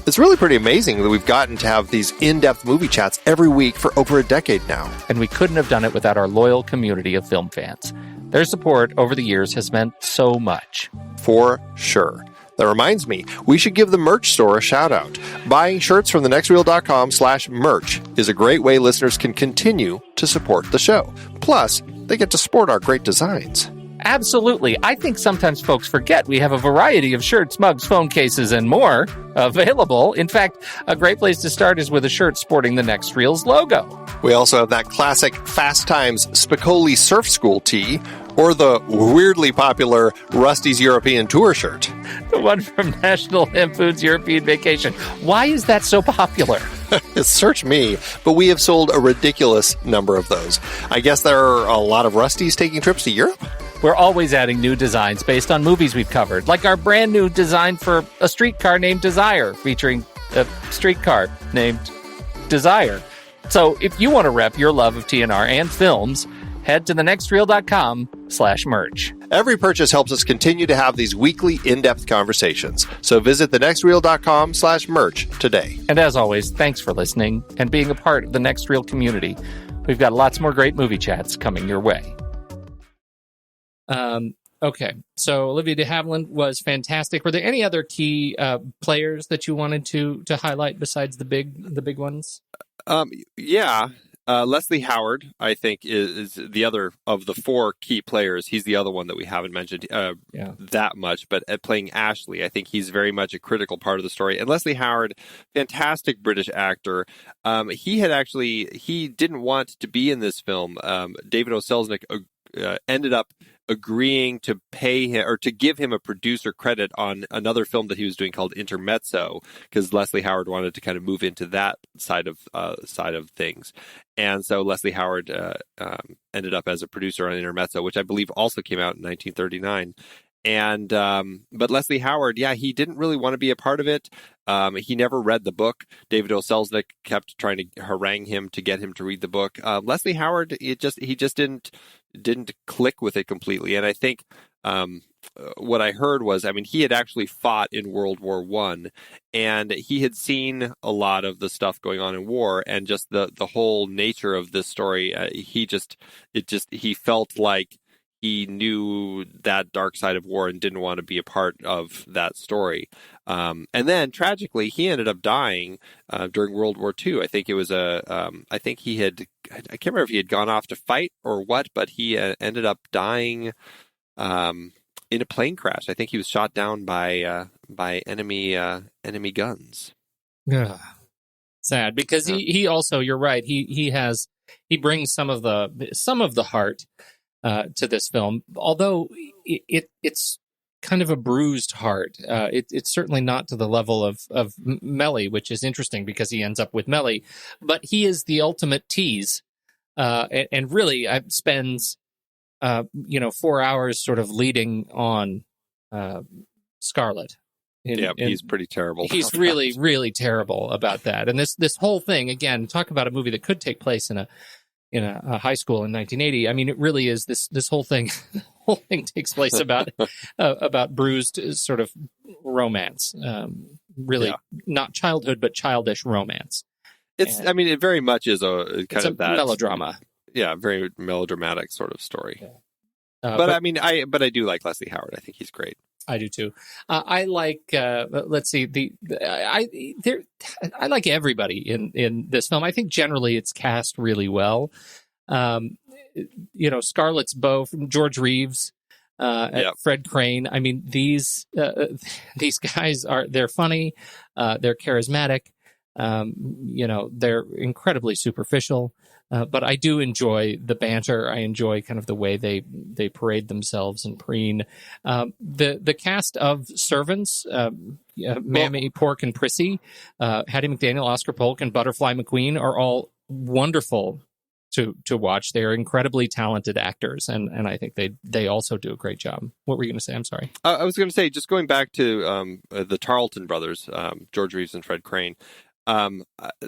It's really pretty amazing that we've gotten to have these in-depth movie chats every week for over a decade now. And we couldn't have done it without our loyal community of film fans. Their support over the years has meant so much. For sure. That reminds me, we should give the merch store a shout out. Buying shirts from thenextreel.com/merch is a great way listeners can continue to support the show. Plus, they get to sport our great designs. Absolutely. I think sometimes folks forget we have a variety of shirts, mugs, phone cases, and more available. In fact, a great place to start is with a shirt sporting the Next Reel's logo. We also have that classic Fast Times Spicoli Surf School tee, or the weirdly popular Rusty's European Tour shirt. The one from National Lampoon's European Vacation. Why is that so popular? Search me, but we have sold a ridiculous number of those. I guess there are a lot of Rustys taking trips to Europe? We're always adding new designs based on movies we've covered, like our brand new design for a streetcar named Desire, featuring a streetcar named Desire. So if you want to rep your love of TNR and films, head to thenextreel.com/merch. Every purchase helps us continue to have these weekly in-depth conversations. So visit thenextreel.com/merch today. And as always, thanks for listening and being a part of the Next Reel community. We've got lots more great movie chats coming your way. Okay, so Olivia de Havilland was fantastic. Were there any other key players that you wanted to highlight besides the big ones? Leslie Howard, I think, is the other of the four key players. He's the other one that we haven't mentioned that much. But at playing Ashley, I think he's very much a critical part of the story. And Leslie Howard, fantastic British actor. He didn't want to be in this film. David O. Selznick ended up agreeing to pay him or to give him a producer credit on another film that he was doing called Intermezzo, because Leslie Howard wanted to kind of move into that side of things. And so Leslie Howard ended up as a producer on Intermezzo, which I believe also came out in 1939. And but Leslie Howard, he didn't really want to be a part of it. He never read the book. David O. Selznick kept trying to harangue him to get him to read the book. Leslie Howard, he just didn't click with it completely. And I think what I heard was, he had actually fought in World War I, and he had seen a lot of the stuff going on in war, and just the whole nature of this story. He felt like he knew that dark side of war and didn't want to be a part of that story. And then tragically, he ended up dying during World War II. I think it was I can't remember if he had gone off to fight or what, but he ended up dying in a plane crash. I think he was shot down by enemy guns. Yeah. Sad, because he also, you're right, he brings some of the heart to this film, although it's kind of a bruised heart. It's certainly not to the level of Melly, which is interesting because he ends up with Melly, but he is the ultimate tease, and really spends 4 hours sort of leading on Scarlet. He's pretty terrible. He's really, really terrible about that. And this whole thing, again, talk about a movie that could take place in a high school in 1980. It really is this whole thing. The whole thing takes place about bruised sort of romance. Really not childhood, but childish romance. It very much is a kind of that melodrama. Yeah, very melodramatic sort of story. Yeah. But I do like Leslie Howard. I think he's great. I do too. I like. Let's see. I like everybody in this film. I think generally it's cast really well. Scarlet's beau from George Reeves, Fred Crane. These guys they're funny. They're charismatic. They're incredibly superficial. But I do enjoy the banter. I enjoy kind of the way they parade themselves and preen. The cast of servants, Mammy, Pork, and Prissy, Hattie McDaniel, Oscar Polk, and Butterfly McQueen are all wonderful to watch. They're incredibly talented actors, and I think they also do a great job. What were you going to say? I'm sorry. I was going to say, just going back to the Tarleton brothers, George Reeves and Fred Crane.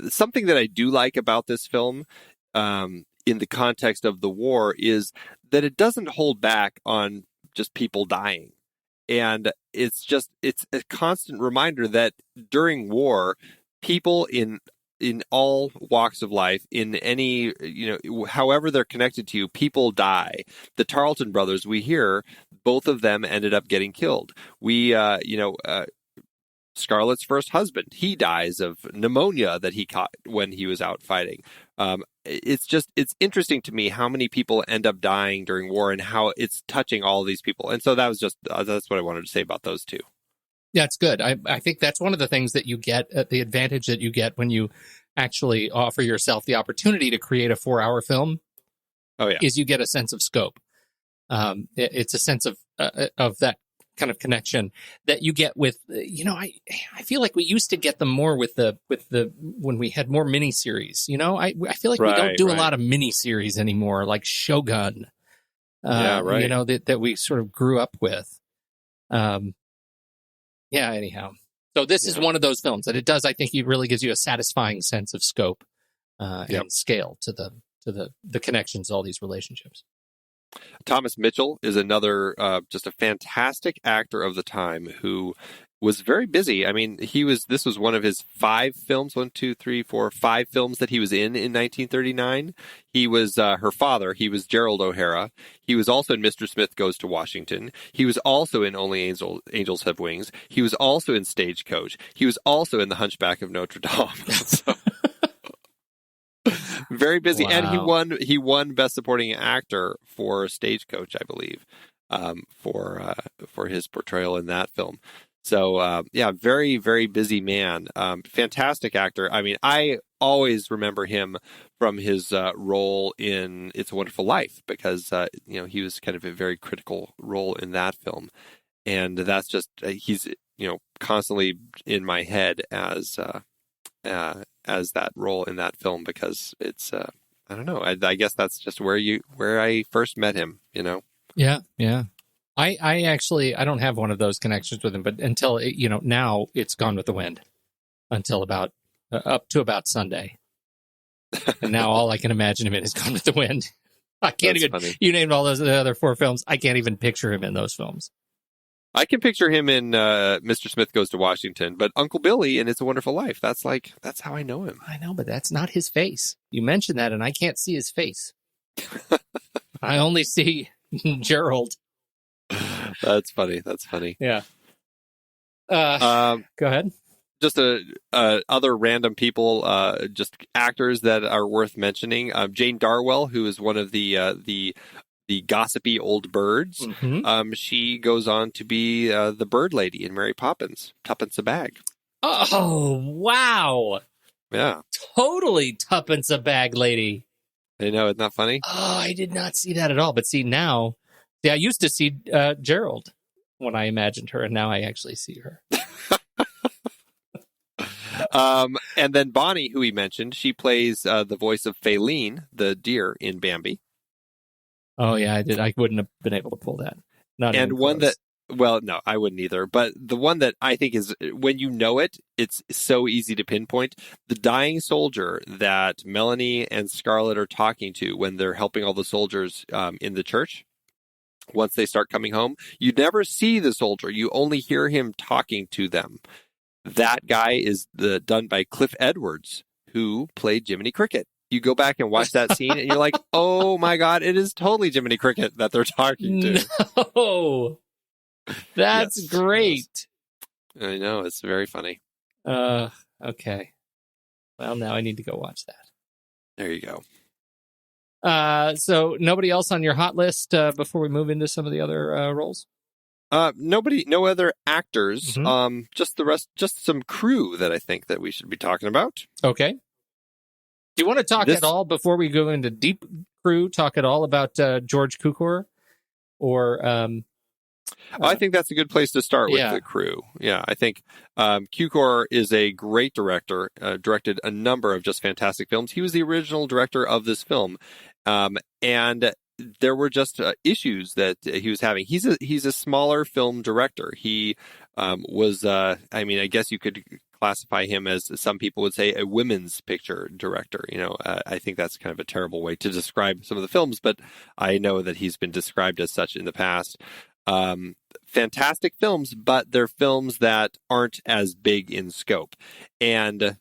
Something that I do like about this film, in the context of the war, is that it doesn't hold back on just people dying. And it's a constant reminder that during war, people in all walks of life, in any, however they're connected to you, people die. The Tarleton brothers, we hear, both of them ended up getting killed. Scarlet's first husband, he dies of pneumonia that he caught when he was out fighting. It's interesting to me how many people end up dying during war and how it's touching all of these people. And so that's what I wanted to say about those two. Yeah, it's good. I think that's one of the things that you get, the advantage that you get when you actually offer yourself the opportunity to create a 4-hour film. Oh yeah, is you get a sense of scope. It's a sense of that kind of connection that you get with, I feel like we used to get them more with the when we had more miniseries. I feel like we don't do a lot of miniseries anymore, like Shogun. That we sort of grew up with. Anyhow. So this is one of those films that it does, I think, it really gives you a satisfying sense of scope and scale to the connections, all these relationships. Thomas Mitchell is another just a fantastic actor of the time who was very busy. I mean, this was one of his 5 films, 5 films that he was in 1939. He was her father. He was Gerald O'Hara. He was also in Mr. Smith Goes to Washington. He was also in Only Angels Have Wings. He was also in Stagecoach. He was also in The Hunchback of Notre Dame. So, very busy. Wow. And he won Best Supporting Actor for Stagecoach, I believe, for his portrayal in that film. So, very, very busy man. Fantastic actor. I mean, I always remember him from his role in It's a Wonderful Life because, he was kind of a very critical role in that film. And that's just, he's, constantly in my head as that role in that film because it's, I don't know. I guess that's just where I first met him, Yeah. Yeah. I actually, I don't have one of those connections with him, but until, now it's Gone with the Wind until up to about Sunday. And now all I can imagine him in is Gone with the Wind. I can't funny. You named all those other 4 films. I can't even picture him in those films. I can picture him in Mr. Smith Goes to Washington, but Uncle Billy in It's a Wonderful Life, that's how I know him. I know, but that's not his face. You mentioned that and I can't see his face. I only see Gerald. That's funny. Yeah. Go ahead. Just other random people, just actors that are worth mentioning. Jane Darwell, who is one of the gossipy old birds. Mm-hmm. She goes on to be the bird lady in Mary Poppins, Tuppence a bag. Oh, wow. Yeah. Totally Tuppence a bag lady. I know, isn't that funny? Oh, I did not see that at all. But see, now... I used to see Gerald when I imagined her, and now I actually see her. And then Bonnie, who he mentioned, she plays the voice of Faline, the deer in Bambi. Oh, yeah, I did. I wouldn't have been able to pull that. Not and one close. No, I wouldn't either. But the one that I think is, when you know it, it's so easy to pinpoint. The dying soldier that Melanie and Scarlet are talking to when they're helping all the soldiers in the church. Once they start coming home, you never see the soldier. You only hear him talking to them. That guy is done by Cliff Edwards, who played Jiminy Cricket. You go back and watch that scene, and you're like, oh, my God, it is totally Jiminy Cricket that they're talking to. No! That's great. Yes. I know. It's very funny. Okay. Well, now I need to go watch that. There you go. So nobody else on your hot list before we move into some of the other roles? No other actors. Mm-hmm. Just some crew that I think that we should be talking about. Okay. Do you want to talk at all before we go into deep crew? Talk at all about George Cukor, or I think that's a good place to start with yeah. the crew. Yeah, I think Cukor is a great director, directed a number of just fantastic films. He was the original director of this film, and there were just issues that he was having. He's a smaller film director. He was, I mean, I guess you could classify him as, some people would say, a women's picture director. You know, I think that's kind of a terrible way to describe some of the films, but I know that he's been described as such in the past. Fantastic films, but they're films that aren't as big in scope. And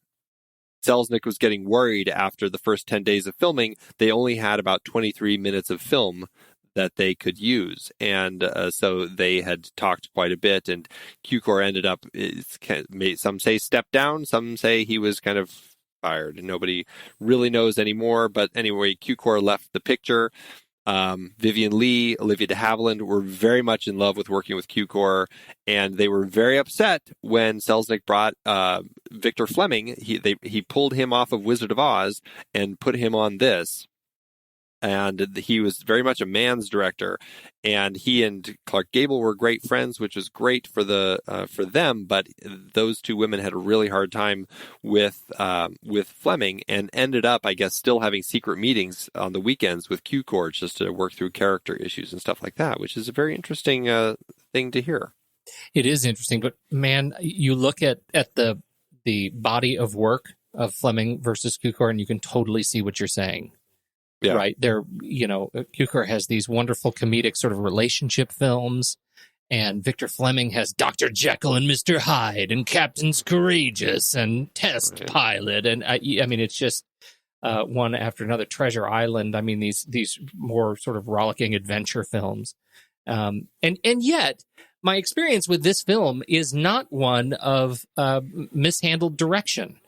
Selznick was getting worried after the first 10 days of filming. They only had about 23 minutes of film that they could use. And so they had talked quite a bit, and Cukor ended up, some say stepped down, some say he was kind of fired. Nobody really knows anymore. But anyway, Cukor left the picture. Vivian Leigh, Olivia de Havilland were very much in love with working with Cukor, and they were very upset when Selznick brought Victor Fleming. He pulled him off of Wizard of Oz and put him on this. And he was very much a man's director, and he and Clark Gable were great friends, which was great for for them. But those two women had a really hard time with Fleming, and ended up, I guess, still having secret meetings on the weekends with Cukor just to work through character issues and stuff like that, which is a very interesting thing to hear. It is interesting, but man, you look at the body of work of Fleming versus Cukor, and you can totally see what you're saying. Yeah. Right. There, you know, Cukor has these wonderful comedic sort of relationship films, and Victor Fleming has Dr. Jekyll and Mr. Hyde and Captain's Courageous and Test Pilot. And I mean, it's just one after another. Treasure Island. I mean, these more sort of rollicking adventure films. And yet my experience with this film is not one of mishandled direction.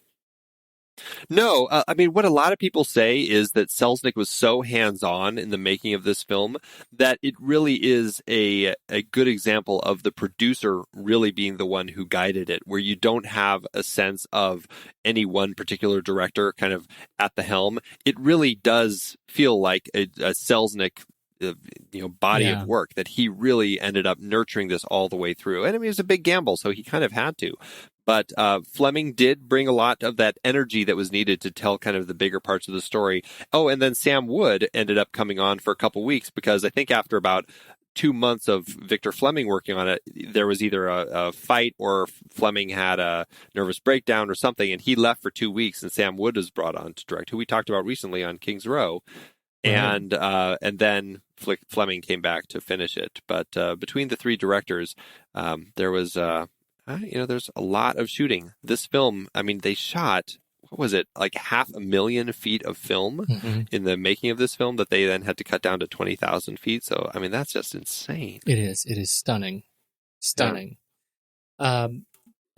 No, I mean, what a lot of people say is that Selznick was so hands-on in the making of this film that it really is a good example of the producer really being the one who guided it, where you don't have a sense of any one particular director kind of at the helm. It really does feel like a Selznick body of work, that he really ended up nurturing this all the way through. And I mean, it was a big gamble, so he kind of had to. But Fleming did bring a lot of that energy that was needed to tell kind of the bigger parts of the story. Oh, and then Sam Wood ended up coming on for a couple weeks, because I think after about 2 months of Victor Fleming working on it, there was either a fight or Fleming had a nervous breakdown or something, and he left for 2 weeks, and Sam Wood was brought on to direct, who we talked about recently on King's Row. And then Fleming came back to finish it. But between the three directors, there was, there's a lot of shooting. This film, I mean, they shot, what was it, like 500,000 feet of film in the making of this film that they then had to cut down to 20,000 feet. So, I mean, that's just insane. It is. It is stunning. Stunning. Yeah.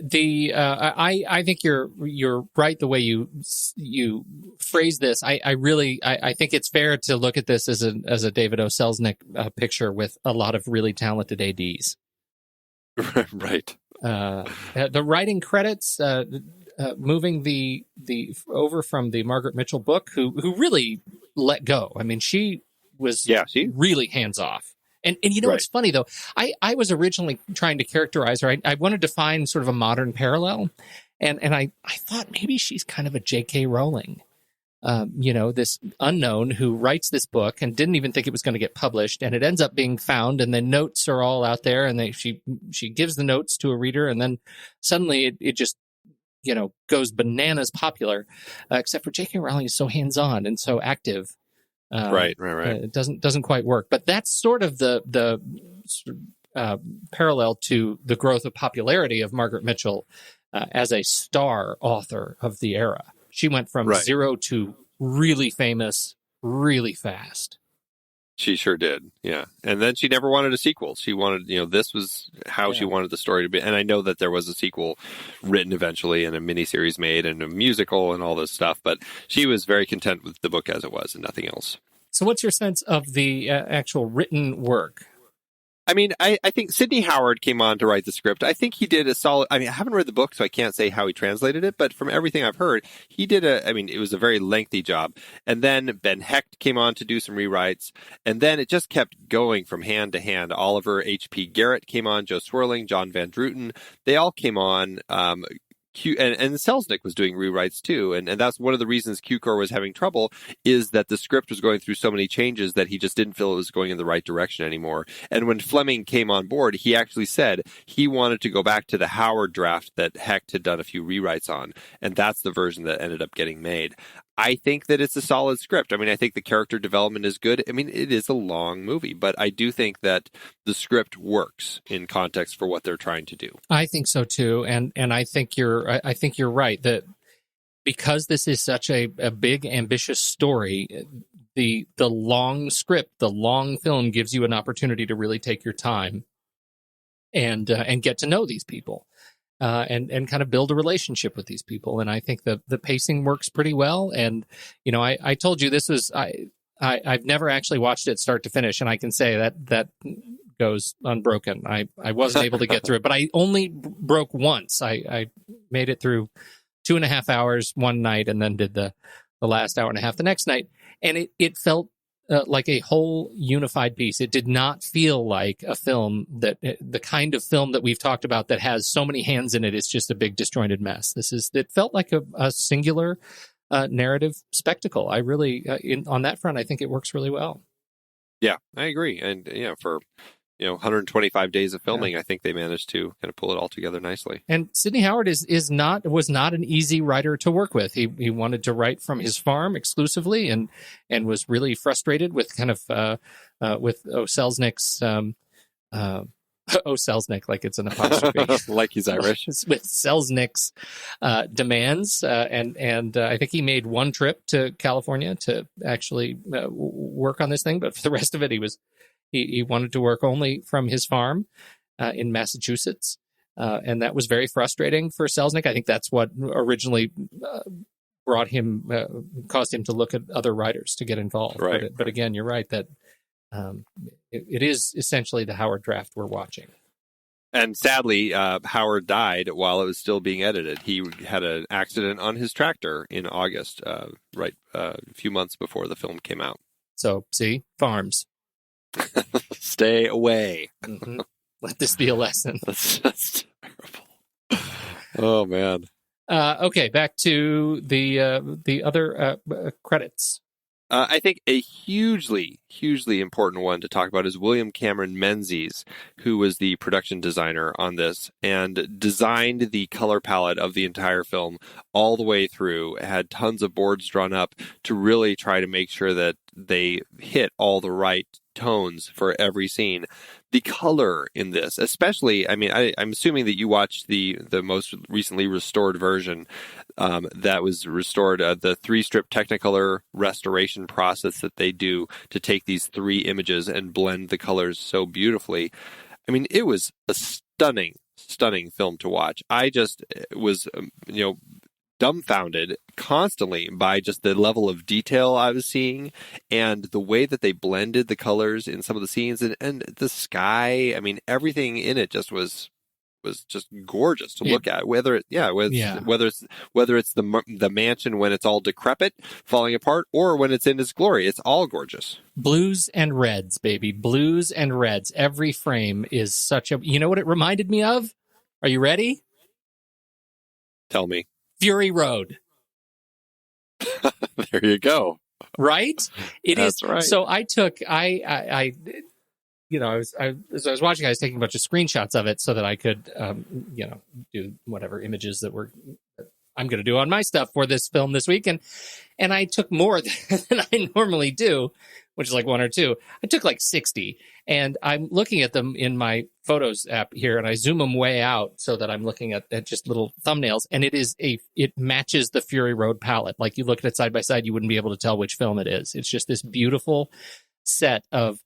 I think you're right the way you phrase this. I think it's fair to look at this as a David O. Selznick picture with a lot of really talented ADs. Right. The writing credits, moving the over from the Margaret Mitchell book, who really let go. I mean, she was really hands off. And you know what's funny, though? I was originally trying to characterize her. I wanted to find sort of a modern parallel. And I thought maybe she's kind of a J.K. Rowling, this unknown who writes this book and didn't even think it was going to get published. And it ends up being found, and the notes are all out there. And she gives the notes to a reader, and then suddenly it just, goes bananas popular, except for J.K. Rowling is so hands-on and so active. Right. It doesn't quite work, but that's sort of the parallel to the growth of popularity of Margaret Mitchell as a star author of the era. She went from zero to really famous, really fast. She sure did, yeah. And then she never wanted a sequel. She wanted, this was how she wanted the story to be. And I know that there was a sequel written eventually and a miniseries made and a musical and all this stuff, but she was very content with the book as it was and nothing else. So what's your sense of the actual written work? I mean, I think Sidney Howard came on to write the script. I think he did a solid, I mean, I haven't read the book, so I can't say how he translated it, but from everything I've heard, he did it was a very lengthy job. And then Ben Hecht came on to do some rewrites, and then it just kept going from hand to hand. Oliver H.P. Garrett came on, Joe Swirling, John Van Druten. They all came on. And Selznick was doing rewrites too, and that's one of the reasons Cukor was having trouble, is that the script was going through so many changes that he just didn't feel it was going in the right direction anymore. And when Fleming came on board, he actually said he wanted to go back to the Howard draft that Hecht had done a few rewrites on, and that's the version that ended up getting made. I think that it's a solid script. I mean, I think the character development is good. I mean, it is a long movie, but I do think that the script works in context for what they're trying to do. I think so too, and I think you're right that because this is such a big, ambitious story, the long script, the long film gives you an opportunity to really take your time and get to know these people. And kind of build a relationship with these people. And I think the pacing works pretty well. And, you know, I told you this was, I've never actually watched it start to finish. And I can say that goes unbroken. I wasn't able to get through it, but I only broke once. I made it through 2.5 hours one night and then did the last hour and a half the next night. And it felt like a whole unified piece. It did not feel like a film the kind of film that we've talked about that has so many hands in it. It's just a big disjointed mess. It felt like a singular narrative spectacle. I really, on that front, I think it works really well. Yeah, I agree. And for 125 days of filming, I think they managed to kind of pull it all together nicely. And Sidney Howard was not an easy writer to work with. He wanted to write from his farm exclusively, and was really frustrated with kind of with Selznick's Selznick, like it's an apostrophe, like he's Irish, with Selznick's demands, and I think he made one trip to California to actually work on this thing, but for the rest of it, he wanted to work only from his farm in Massachusetts, and that was very frustrating for Selznick. I think that's what originally caused him to look at other writers to get involved. Right. But again, you're right that it is essentially the Howard draft we're watching. And sadly, Howard died while it was still being edited. He had an accident on his tractor in August, a few months before the film came out. So, see, farms. Stay away. Mm-hmm. Let this be a lesson. That's terrible. Oh, man. Okay, back to the other credits. I think a hugely, hugely important one to talk about is William Cameron Menzies, who was the production designer on this and designed the color palette of the entire film all the way through, had tons of boards drawn up to really try to make sure that they hit all the right tones for every scene. The color in this, especially, I mean, I'm assuming that you watched the most recently restored version that was restored, the 3-strip Technicolor restoration process that they do to take these 3 images and blend the colors so beautifully. I mean, it was a stunning film to watch. I just was, dumbfounded constantly by just the level of detail I was seeing and the way that they blended the colors in some of the scenes and the sky. I mean, everything in it just was just gorgeous to look at. Whether it's the mansion when it's all decrepit, falling apart, or when it's in its glory, it's all gorgeous. Blues and reds, baby. Blues and reds. Every frame is such a. You know what it reminded me of? Are you ready? Tell me. Fury Road. There you go. Right? That's right. So I as I was watching, I was taking a bunch of screenshots of it so that I could, do whatever images that I'm going to do on my stuff for this film this week. And I took more than I normally do, which is like 1 or 2. I took like 60, and I'm looking at them in my Photos app here, and I zoom them way out so that I'm looking at just little thumbnails, and it matches the Fury Road palette. Like, you look at it side by side, you wouldn't be able to tell which film it is. It's just this beautiful set of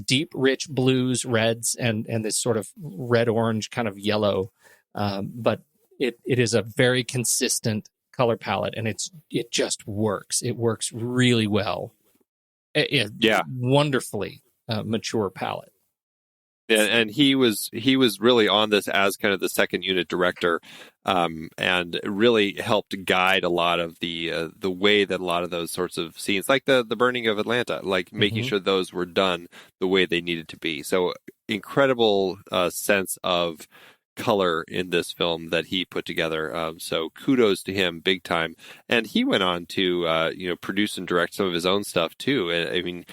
deep, rich blues, reds, and this sort of red-orange kind of yellow. But it is a very consistent color palette, and it just works. It works really well. Wonderfully mature palette. And he was really on this as kind of the second unit director, and really helped guide a lot of the way that a lot of those sorts of scenes, like the burning of Atlanta, like making sure those were done the way they needed to be. So incredible sense of color in this film that he put together. So kudos to him, big time. And he went on to produce and direct some of his own stuff too. And I mean,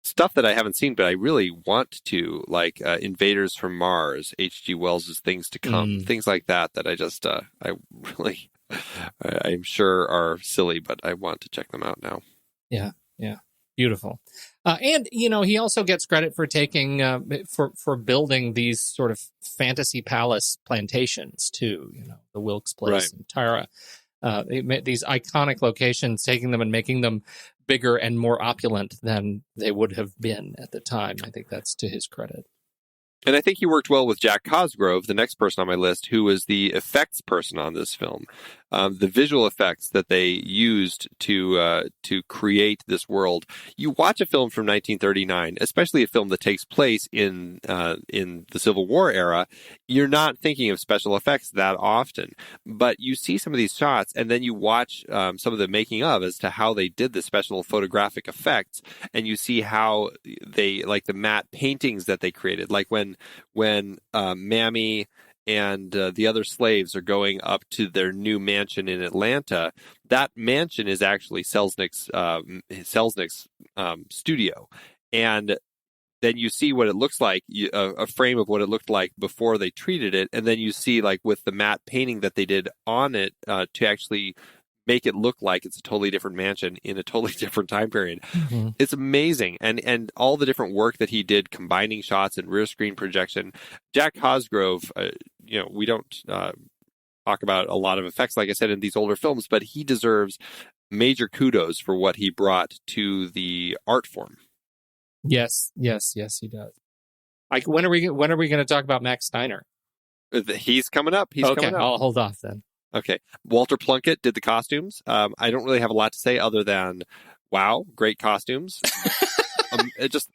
stuff that I haven't seen, but I really want to, like Invaders from Mars, H.G. Wells' Things to Come, things like that I just, I'm sure are silly, but I want to check them out now. Yeah. Beautifulul. And, he also gets credit for taking, for building these sort of fantasy palace plantations too, the Wilkes Place and Tara. These iconic locations, taking them and making them bigger and more opulent than they would have been at the time. I think that's to his credit. And I think he worked well with Jack Cosgrove, the next person on my list, who was the effects person on this film. The visual effects that they used to create this world. You watch a film from 1939, especially a film that takes place in the Civil War era, you're not thinking of special effects that often. But you see some of these shots, and then you watch some of the making of as to how they did the special photographic effects, and you see how they, like the matte paintings that they created, like when Mammy and the other slaves are going up to their new mansion in Atlanta. That mansion is actually Selznick's studio, and then you see what it looks like, a frame of what it looked like before they treated it, and then you see, like, with the matte painting that they did on it to actually make it look like it's a totally different mansion in a totally different time period. Mm-hmm. It's amazing. And all the different work that he did, combining shots and rear screen projection. Jack Cosgrove, we don't talk about a lot of effects, like I said, in these older films, but he deserves major kudos for what he brought to the art form. Yes, he does. Like, when are we going to talk about Max Steiner? He's coming up. Okay, I'll hold off then. Okay. Walter Plunkett did the costumes. I don't really have a lot to say other than, wow, great costumes. Just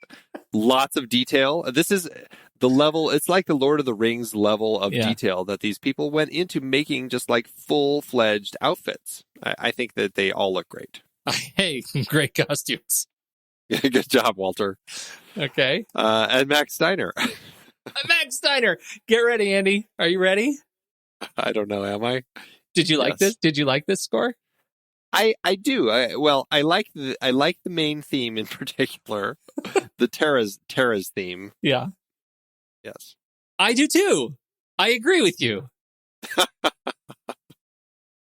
lots of detail. This is the level, it's like the Lord of the Rings level of detail that these people went into making, just like full-fledged outfits. I think that they all look great. Hey, great costumes. Good job, Walter. Okay. And Max Steiner. Max Steiner. Get ready, Andy. Are you ready? I don't know. Am I? Did you like this? Did you like this score? I do. I like the main theme in particular, the Terra's theme. Yeah. Yes. I do too. I agree with you.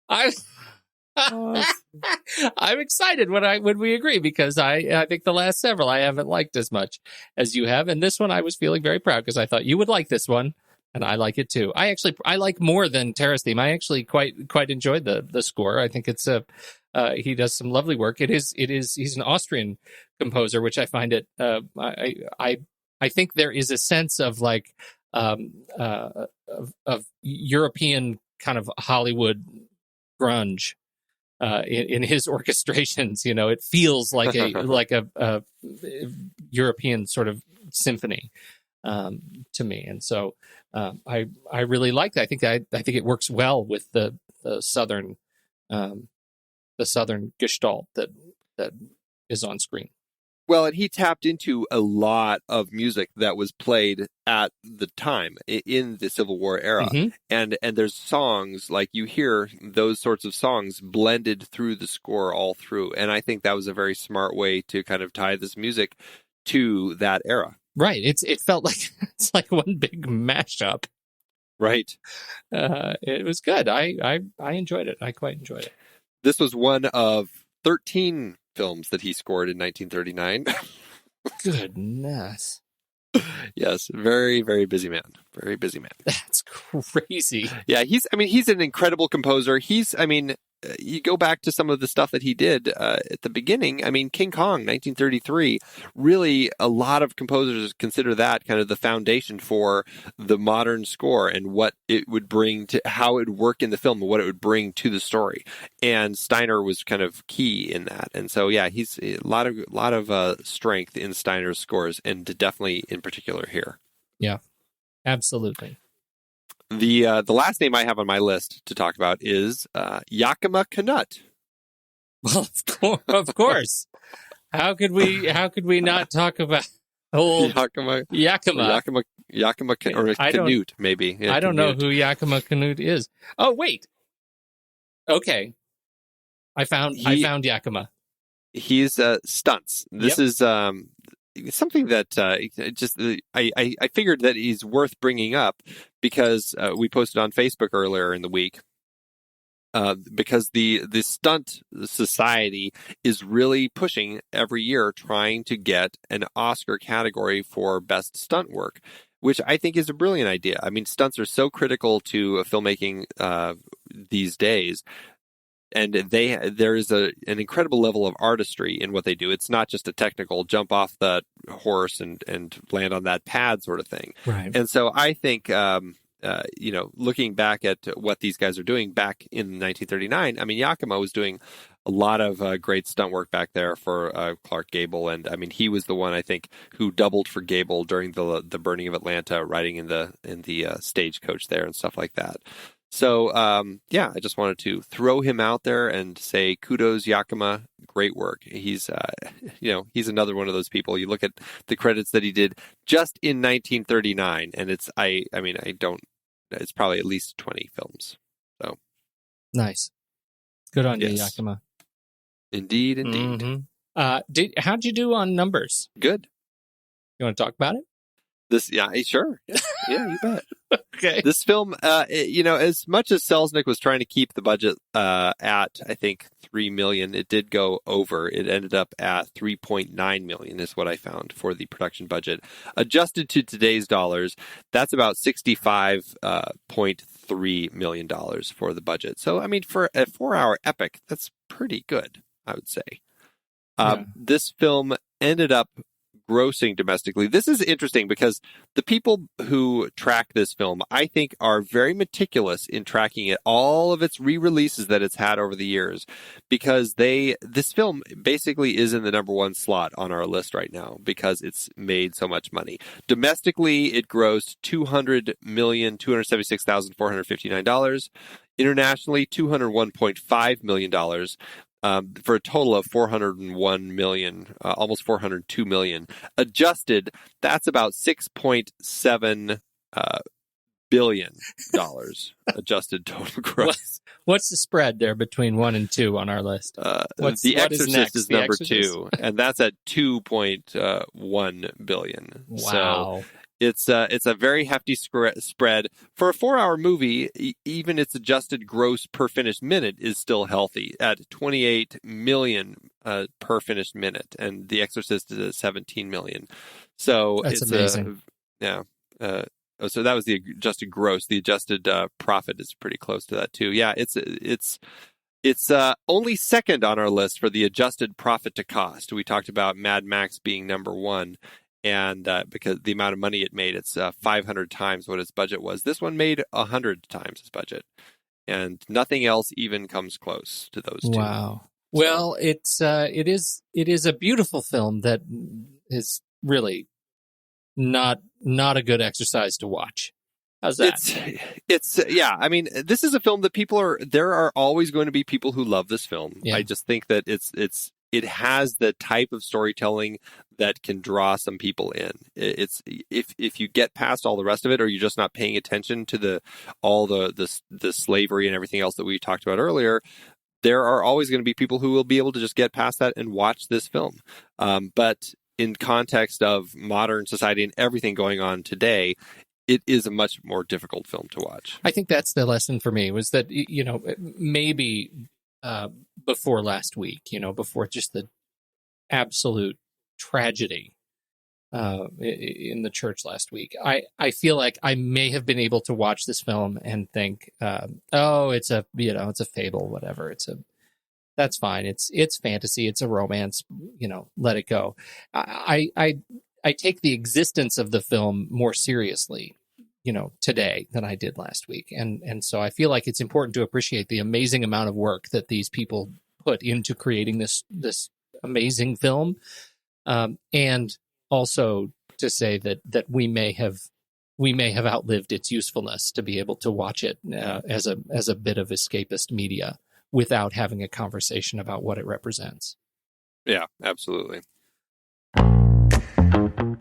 I'm excited when we agree, because I think the last several I haven't liked as much as you have, and this one I was feeling very proud because I thought you would like this one. And I like it too. I like more than Terra's theme. I actually quite enjoyed the score. I think it's he does some lovely work. He's an Austrian composer, which I find it. I think there is a sense of like of European kind of Hollywood grunge in his orchestrations. It feels like a European sort of symphony to me, and so. I really like that. I think it works well with the southern gestalt that is on screen. Well, and he tapped into a lot of music that was played at the time in the Civil War era. Mm-hmm. And there's songs, like you hear those sorts of songs blended through the score all through. And I think that was a very smart way to kind of tie this music to that era. Right. It felt like it's like one big mashup. Right. It was good. I enjoyed it. I quite enjoyed it. This was one of 13 films that he scored in 1939. Goodness. Yes, very, very busy man. Very busy man. That's crazy. Yeah, he's an incredible composer. You go back to some of the stuff that he did at the beginning. King Kong, 1933, really a lot of composers consider that kind of the foundation for the modern score and what it would bring to how it would work in the film and what it would bring to the story. And Steiner was kind of key in that. And so, yeah, he's a lot of strength in Steiner's scores, and definitely in particular here. Yeah, absolutely. The last name I have on my list to talk about is Yakima Canutt. Well, of course. How could we not talk about old Yakima? Yakima Canute, maybe. Yeah, I don't know who Yakima Canute is. Oh, wait. Okay. I found Yakima. He's stunts. This is something that I figured that he's worth bringing up because we posted on Facebook earlier in the week. Because the stunt society is really pushing every year trying to get an Oscar category for best stunt work, which I think is a brilliant idea. I mean, stunts are so critical to filmmaking these days. And there is an incredible level of artistry in what they do. It's not just a technical jump off the horse and land on that pad sort of thing. Right. And so I think, looking back at what these guys are doing back in 1939, I mean, Yakima was doing a lot of great stunt work back there for Clark Gable. And I mean, he was the one, I think, who doubled for Gable during the burning of Atlanta, riding in the stagecoach there and stuff like that. So, I just wanted to throw him out there and say kudos, Yakima. Great work. He's another one of those people. You look at the credits that he did just in 1939, and it's probably at least 20 films. So nice. Good on you, Yes. Yakima. Indeed. Mm-hmm. How'd you do on numbers? Good. You want to talk about it? Sure. Yeah, you bet. Okay. This film, as much as Selznick was trying to keep the budget at, I think, $3 million, it did go over. It ended up at $3.9 million is what I found for the production budget. Adjusted to today's dollars, that's about $65.3 million for the budget. So, I mean, for a 4-hour epic, that's pretty good, I would say. This film ended up grossing domestically. This is interesting because the people who track this film, I think, are very meticulous in tracking all of its re-releases that it's had over the years, because this film basically is in the number one slot on our list right now because it's made so much money. Domestically, it grossed $276,459. Internationally, $201.5 million. For a total of $401 million, almost $402 million. Adjusted, that's about $6.7 billion adjusted total gross. What's the spread there between 1 and 2 on our list? The Exorcist is number 2, and that's at $2.1 billion. Wow. So it's a very hefty spread. For a 4-hour movie, even its adjusted gross per finished minute is still healthy at $28 million per finished minute, and The Exorcist is at $17 million. So that's it's amazing. So that was the adjusted gross. The adjusted profit is pretty close to that too. Yeah, it's only second on our list for the adjusted profit to cost. We talked about Mad Max being number 1. And because the amount of money it made, it's 500 times what its budget was. This one made 100 times its budget, and nothing else even comes close to those two. Wow. Well, it is a beautiful film that is really not a good exercise to watch. How's that? It's I mean, this is a film that there are always going to be people who love this film. Yeah. I just think that it has the type of storytelling that can draw some people in. It's if you get past all the rest of it, or you're just not paying attention to all the slavery and everything else that we talked about earlier, there are always going to be people who will be able to just get past that and watch this film. But in context of modern society and everything going on today, it is a much more difficult film to watch. I think that's the lesson for me, was that, maybe before last week, before just the absolute tragedy in the church last week, I feel like I may have been able to watch this film and think, it's a fable, whatever. That's fine. It's fantasy. It's a romance, let it go. I take the existence of the film more seriously, today than I did last week. And so I feel like it's important to appreciate the amazing amount of work that these people put into creating this amazing film. And also to say that we may have we may have outlived its usefulness to be able to watch it as a bit of escapist media without having a conversation about what it represents. Yeah, absolutely.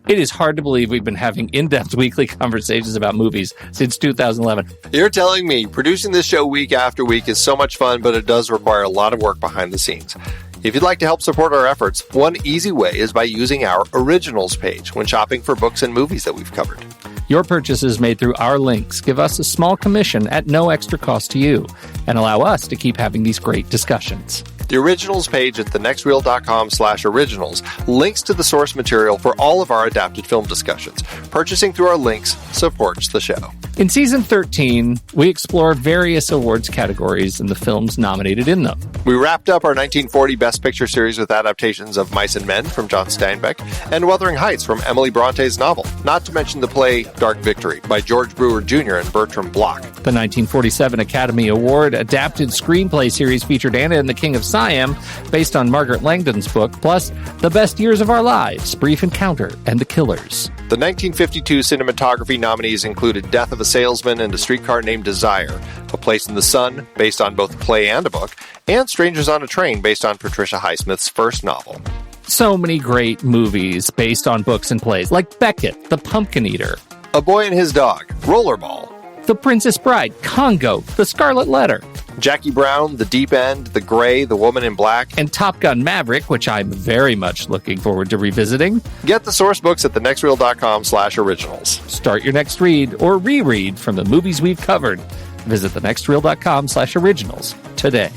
It is hard to believe we've been having in-depth weekly conversations about movies since 2011. You're telling me producing this show week after week is so much fun, but it does require a lot of work behind the scenes. If you'd like to help support our efforts, one easy way is by using our Originals page when shopping for books and movies that we've covered. Your purchases made through our links give us a small commission at no extra cost to you and allow us to keep having these great discussions. The Originals page at thenextreel.com/originals links to the source material for all of our adapted film discussions. Purchasing through our links supports the show. In Season 13, we explore various awards categories and the films nominated in them. We wrapped up our 1940 Best Picture series with adaptations of Mice and Men from John Steinbeck and Wuthering Heights from Emily Bronte's novel, not to mention the play Dark Victory by George Brewer Jr. and Bertram Bloch. The 1947 Academy Award adapted screenplay series featured Anna and the King of Siam, based on Margaret Langdon's book, plus The Best Years of Our Lives, Brief Encounter, and The Killers. The 1952 cinematography nominees included Death of a Salesman and A Streetcar Named Desire, A Place in the Sun, based on both a play and a book, and Strangers on a Train, based on Patricia Highsmith's first novel. So many great movies based on books and plays, like Beckett, The Pumpkin Eater, A Boy and His Dog, Rollerball, The Princess Bride, Congo, The Scarlet Letter, Jackie Brown, The Deep End, The Gray, The Woman in Black, and Top Gun Maverick, which I'm very much looking forward to revisiting. Get the source books at thenextreel.com/originals. Start your next read or reread from the movies we've covered. Visit thenextreel.com/originals today.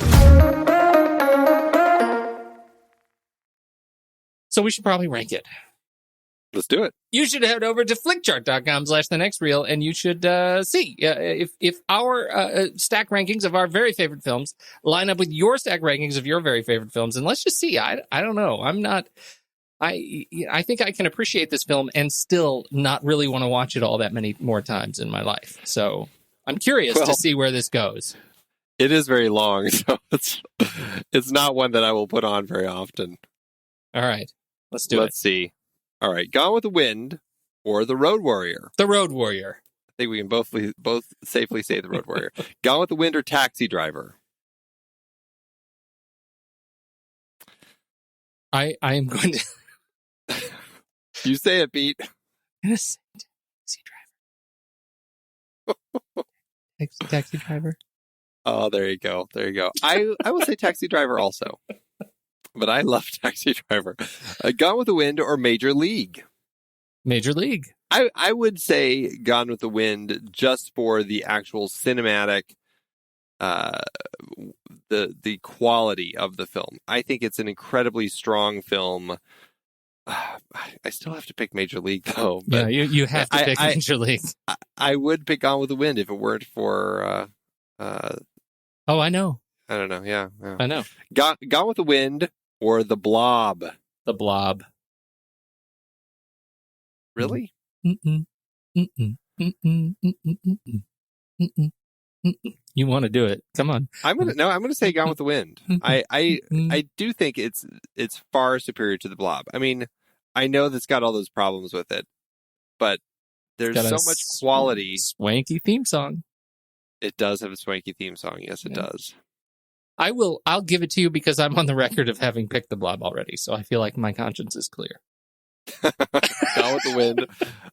So we should probably rank it. Let's do it. You should head over to flickchart.com/thenextreel and you should see if our stack rankings of our very favorite films line up with your stack rankings of your very favorite films. And let's just see. I don't know. I think I can appreciate this film and still not really want to watch it all that many more times in my life. So I'm curious to see where this goes. It is very long, so it's not one that I will put on very often. All right. Let's do it. Let's see. All right, Gone with the Wind or The Road Warrior? The Road Warrior. I think we can both safely say The Road Warrior. Gone with the Wind or Taxi Driver? I am going to... You say it, Pete. I'm going to say Taxi Driver. Taxi Driver. Oh, there you go. There you go. I will say Taxi Driver also. But I love Taxi Driver. Gone with the Wind or Major League? Major League. I would say Gone with the Wind just for the actual cinematic, the quality of the film. I think it's an incredibly strong film. I still have to pick Major League though. But yeah, you have to pick Major League. I would pick Gone with the Wind if it weren't for. Oh, I know. I don't know. Yeah. I know. Gone with the Wind or The Blob? The Blob. Really? You want to do it? Come on. I'm gonna say Gone with the Wind. I do think it's far superior to The Blob. I mean, I know that's got all those problems with it, but there's so much quality. Swanky theme song. It does have a swanky theme song. Yes, it does. I'll give it to you because I'm on the record of having picked The Blob already, so I feel like my conscience is clear. Gone with the Wind.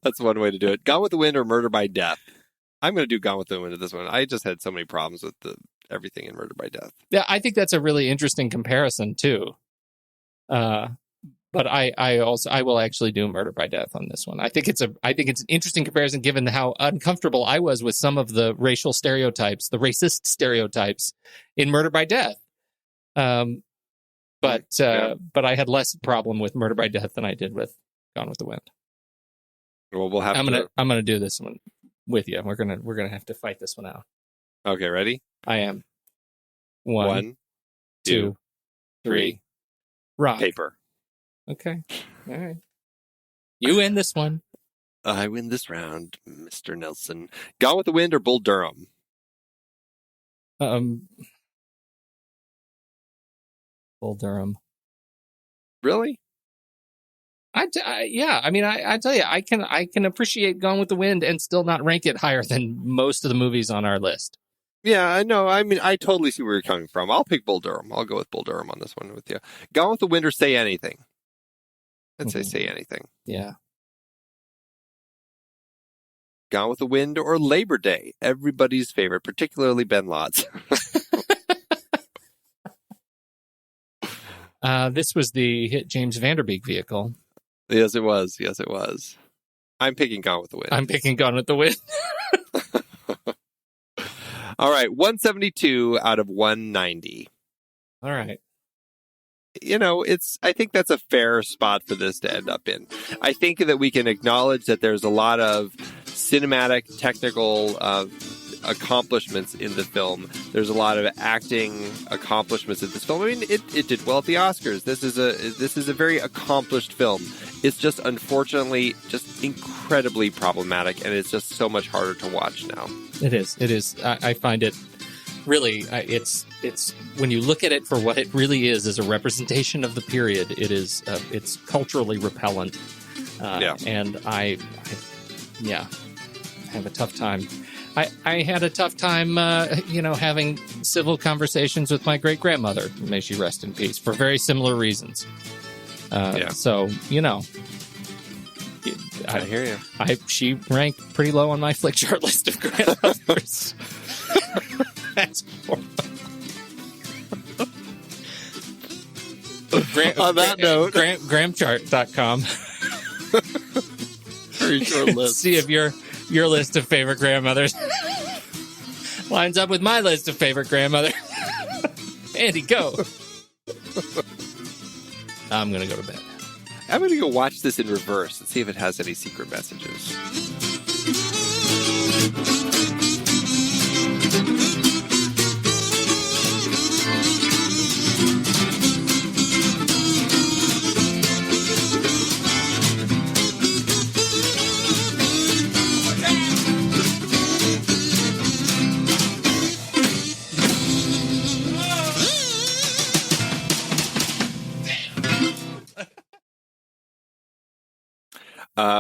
That's one way to do it. Gone with the Wind or Murder by Death? I'm going to do Gone with the Wind at this one. I just had so many problems with everything in Murder by Death. Yeah, I think that's a really interesting comparison too. But I will actually do Murder by Death on this one. I think it's an interesting comparison given how uncomfortable I was with some of the racial stereotypes, the racist stereotypes in Murder by Death. But I had less problem with Murder by Death than I did with Gone with the Wind. Well, we'll have I'm gonna do this one with you. We're gonna have to fight this one out. Okay, ready? I am. 1, 2, 3. Rock. Paper. Okay. All right. You win this one. I win this round, Mr. Nelson. Gone with the Wind or Bull Durham? Bull Durham. Really? I tell you, I can appreciate Gone with the Wind and still not rank it higher than most of the movies on our list. Yeah, I know. I mean, I totally see where you're coming from. I'll pick Bull Durham. I'll go with Bull Durham on this one with you. Gone with the Wind or Say Anything. I'd say Anything. Yeah. Gone with the Wind or Labor Day. Everybody's favorite, particularly Ben Lott's. This was the hit James Vanderbeek vehicle. Yes, it was. Yes, it was. I'm picking Gone with the Wind. I'm picking Gone with the Wind. All right, 172 out of 190. All right. You know, I think that's a fair spot for this to end up in. I think that we can acknowledge that there's a lot of cinematic, technical accomplishments in the film. There's a lot of acting accomplishments in this film. I mean, it did well at the Oscars. This is a very accomplished film. It's just unfortunately just incredibly problematic, and it's just so much harder to watch now. It is. I find it really. It's when you look at it for what it really is as a representation of the period. It is. It's culturally repellent. And I have a tough time. I had a tough time, having civil conversations with my great-grandmother, may she rest in peace, for very similar reasons. So, I hear you. She ranked pretty low on my flick chart list of grandmothers. That's horrible. On that note, Gramchart.com. Very short list. See if your list of favorite grandmothers lines up with my list of favorite grandmothers. Andy, go. I'm going to go to bed. I'm going to go watch this in reverse and see if it has any secret messages.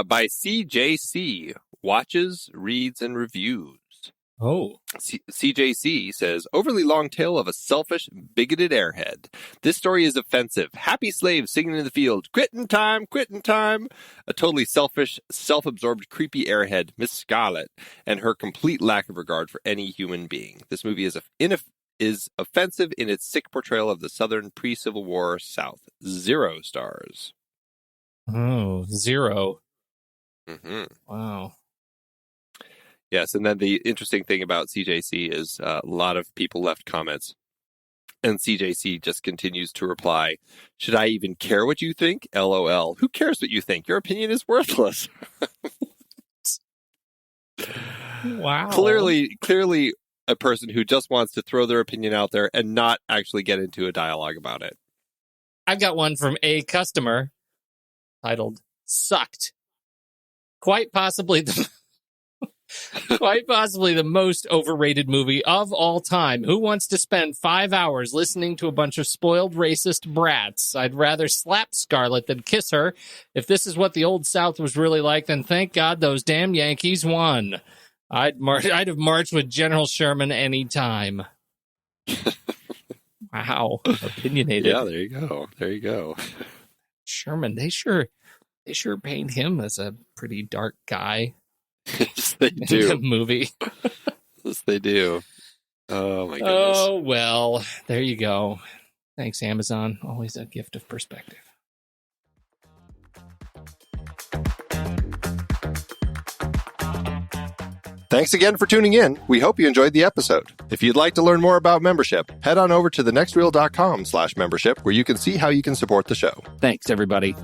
By CJC, Watches, Reads, and Reviews. Oh. CJC says, overly long tale of a selfish, bigoted airhead. This story is offensive. Happy slaves singing in the field. Quitting time, quitting time. A totally selfish, self-absorbed, creepy airhead, Miss Scarlet, and her complete lack of regard for any human being. This movie is offensive in its sick portrayal of the Southern pre-Civil War South. 0 stars. Oh, 0. Mm-hmm. Wow. Yes, and then the interesting thing about CJC is a lot of people left comments, and CJC just continues to reply, should I even care what you think? LOL. Who cares what you think? Your opinion is worthless. Wow. Clearly a person who just wants to throw their opinion out there and not actually get into a dialogue about it. I've got one from a customer titled Sucked. Quite possibly the most overrated movie of all time. Who wants to spend 5 hours listening to a bunch of spoiled racist brats? I'd rather slap Scarlet than kiss her. If this is what the old South was really like, then thank God those damn Yankees won. I'd have marched with General Sherman any time. Wow. Opinionated. Yeah, there you go. Sherman, they sure paint him as a pretty dark guy. Yes, they do. In the movie. Yes, they do. Oh, my goodness. Oh, well, there you go. Thanks, Amazon. Always a gift of perspective. Thanks again for tuning in. We hope you enjoyed the episode. If you'd like to learn more about membership, head on over to thenextreel.com/membership, where you can see how you can support the show. Thanks, everybody.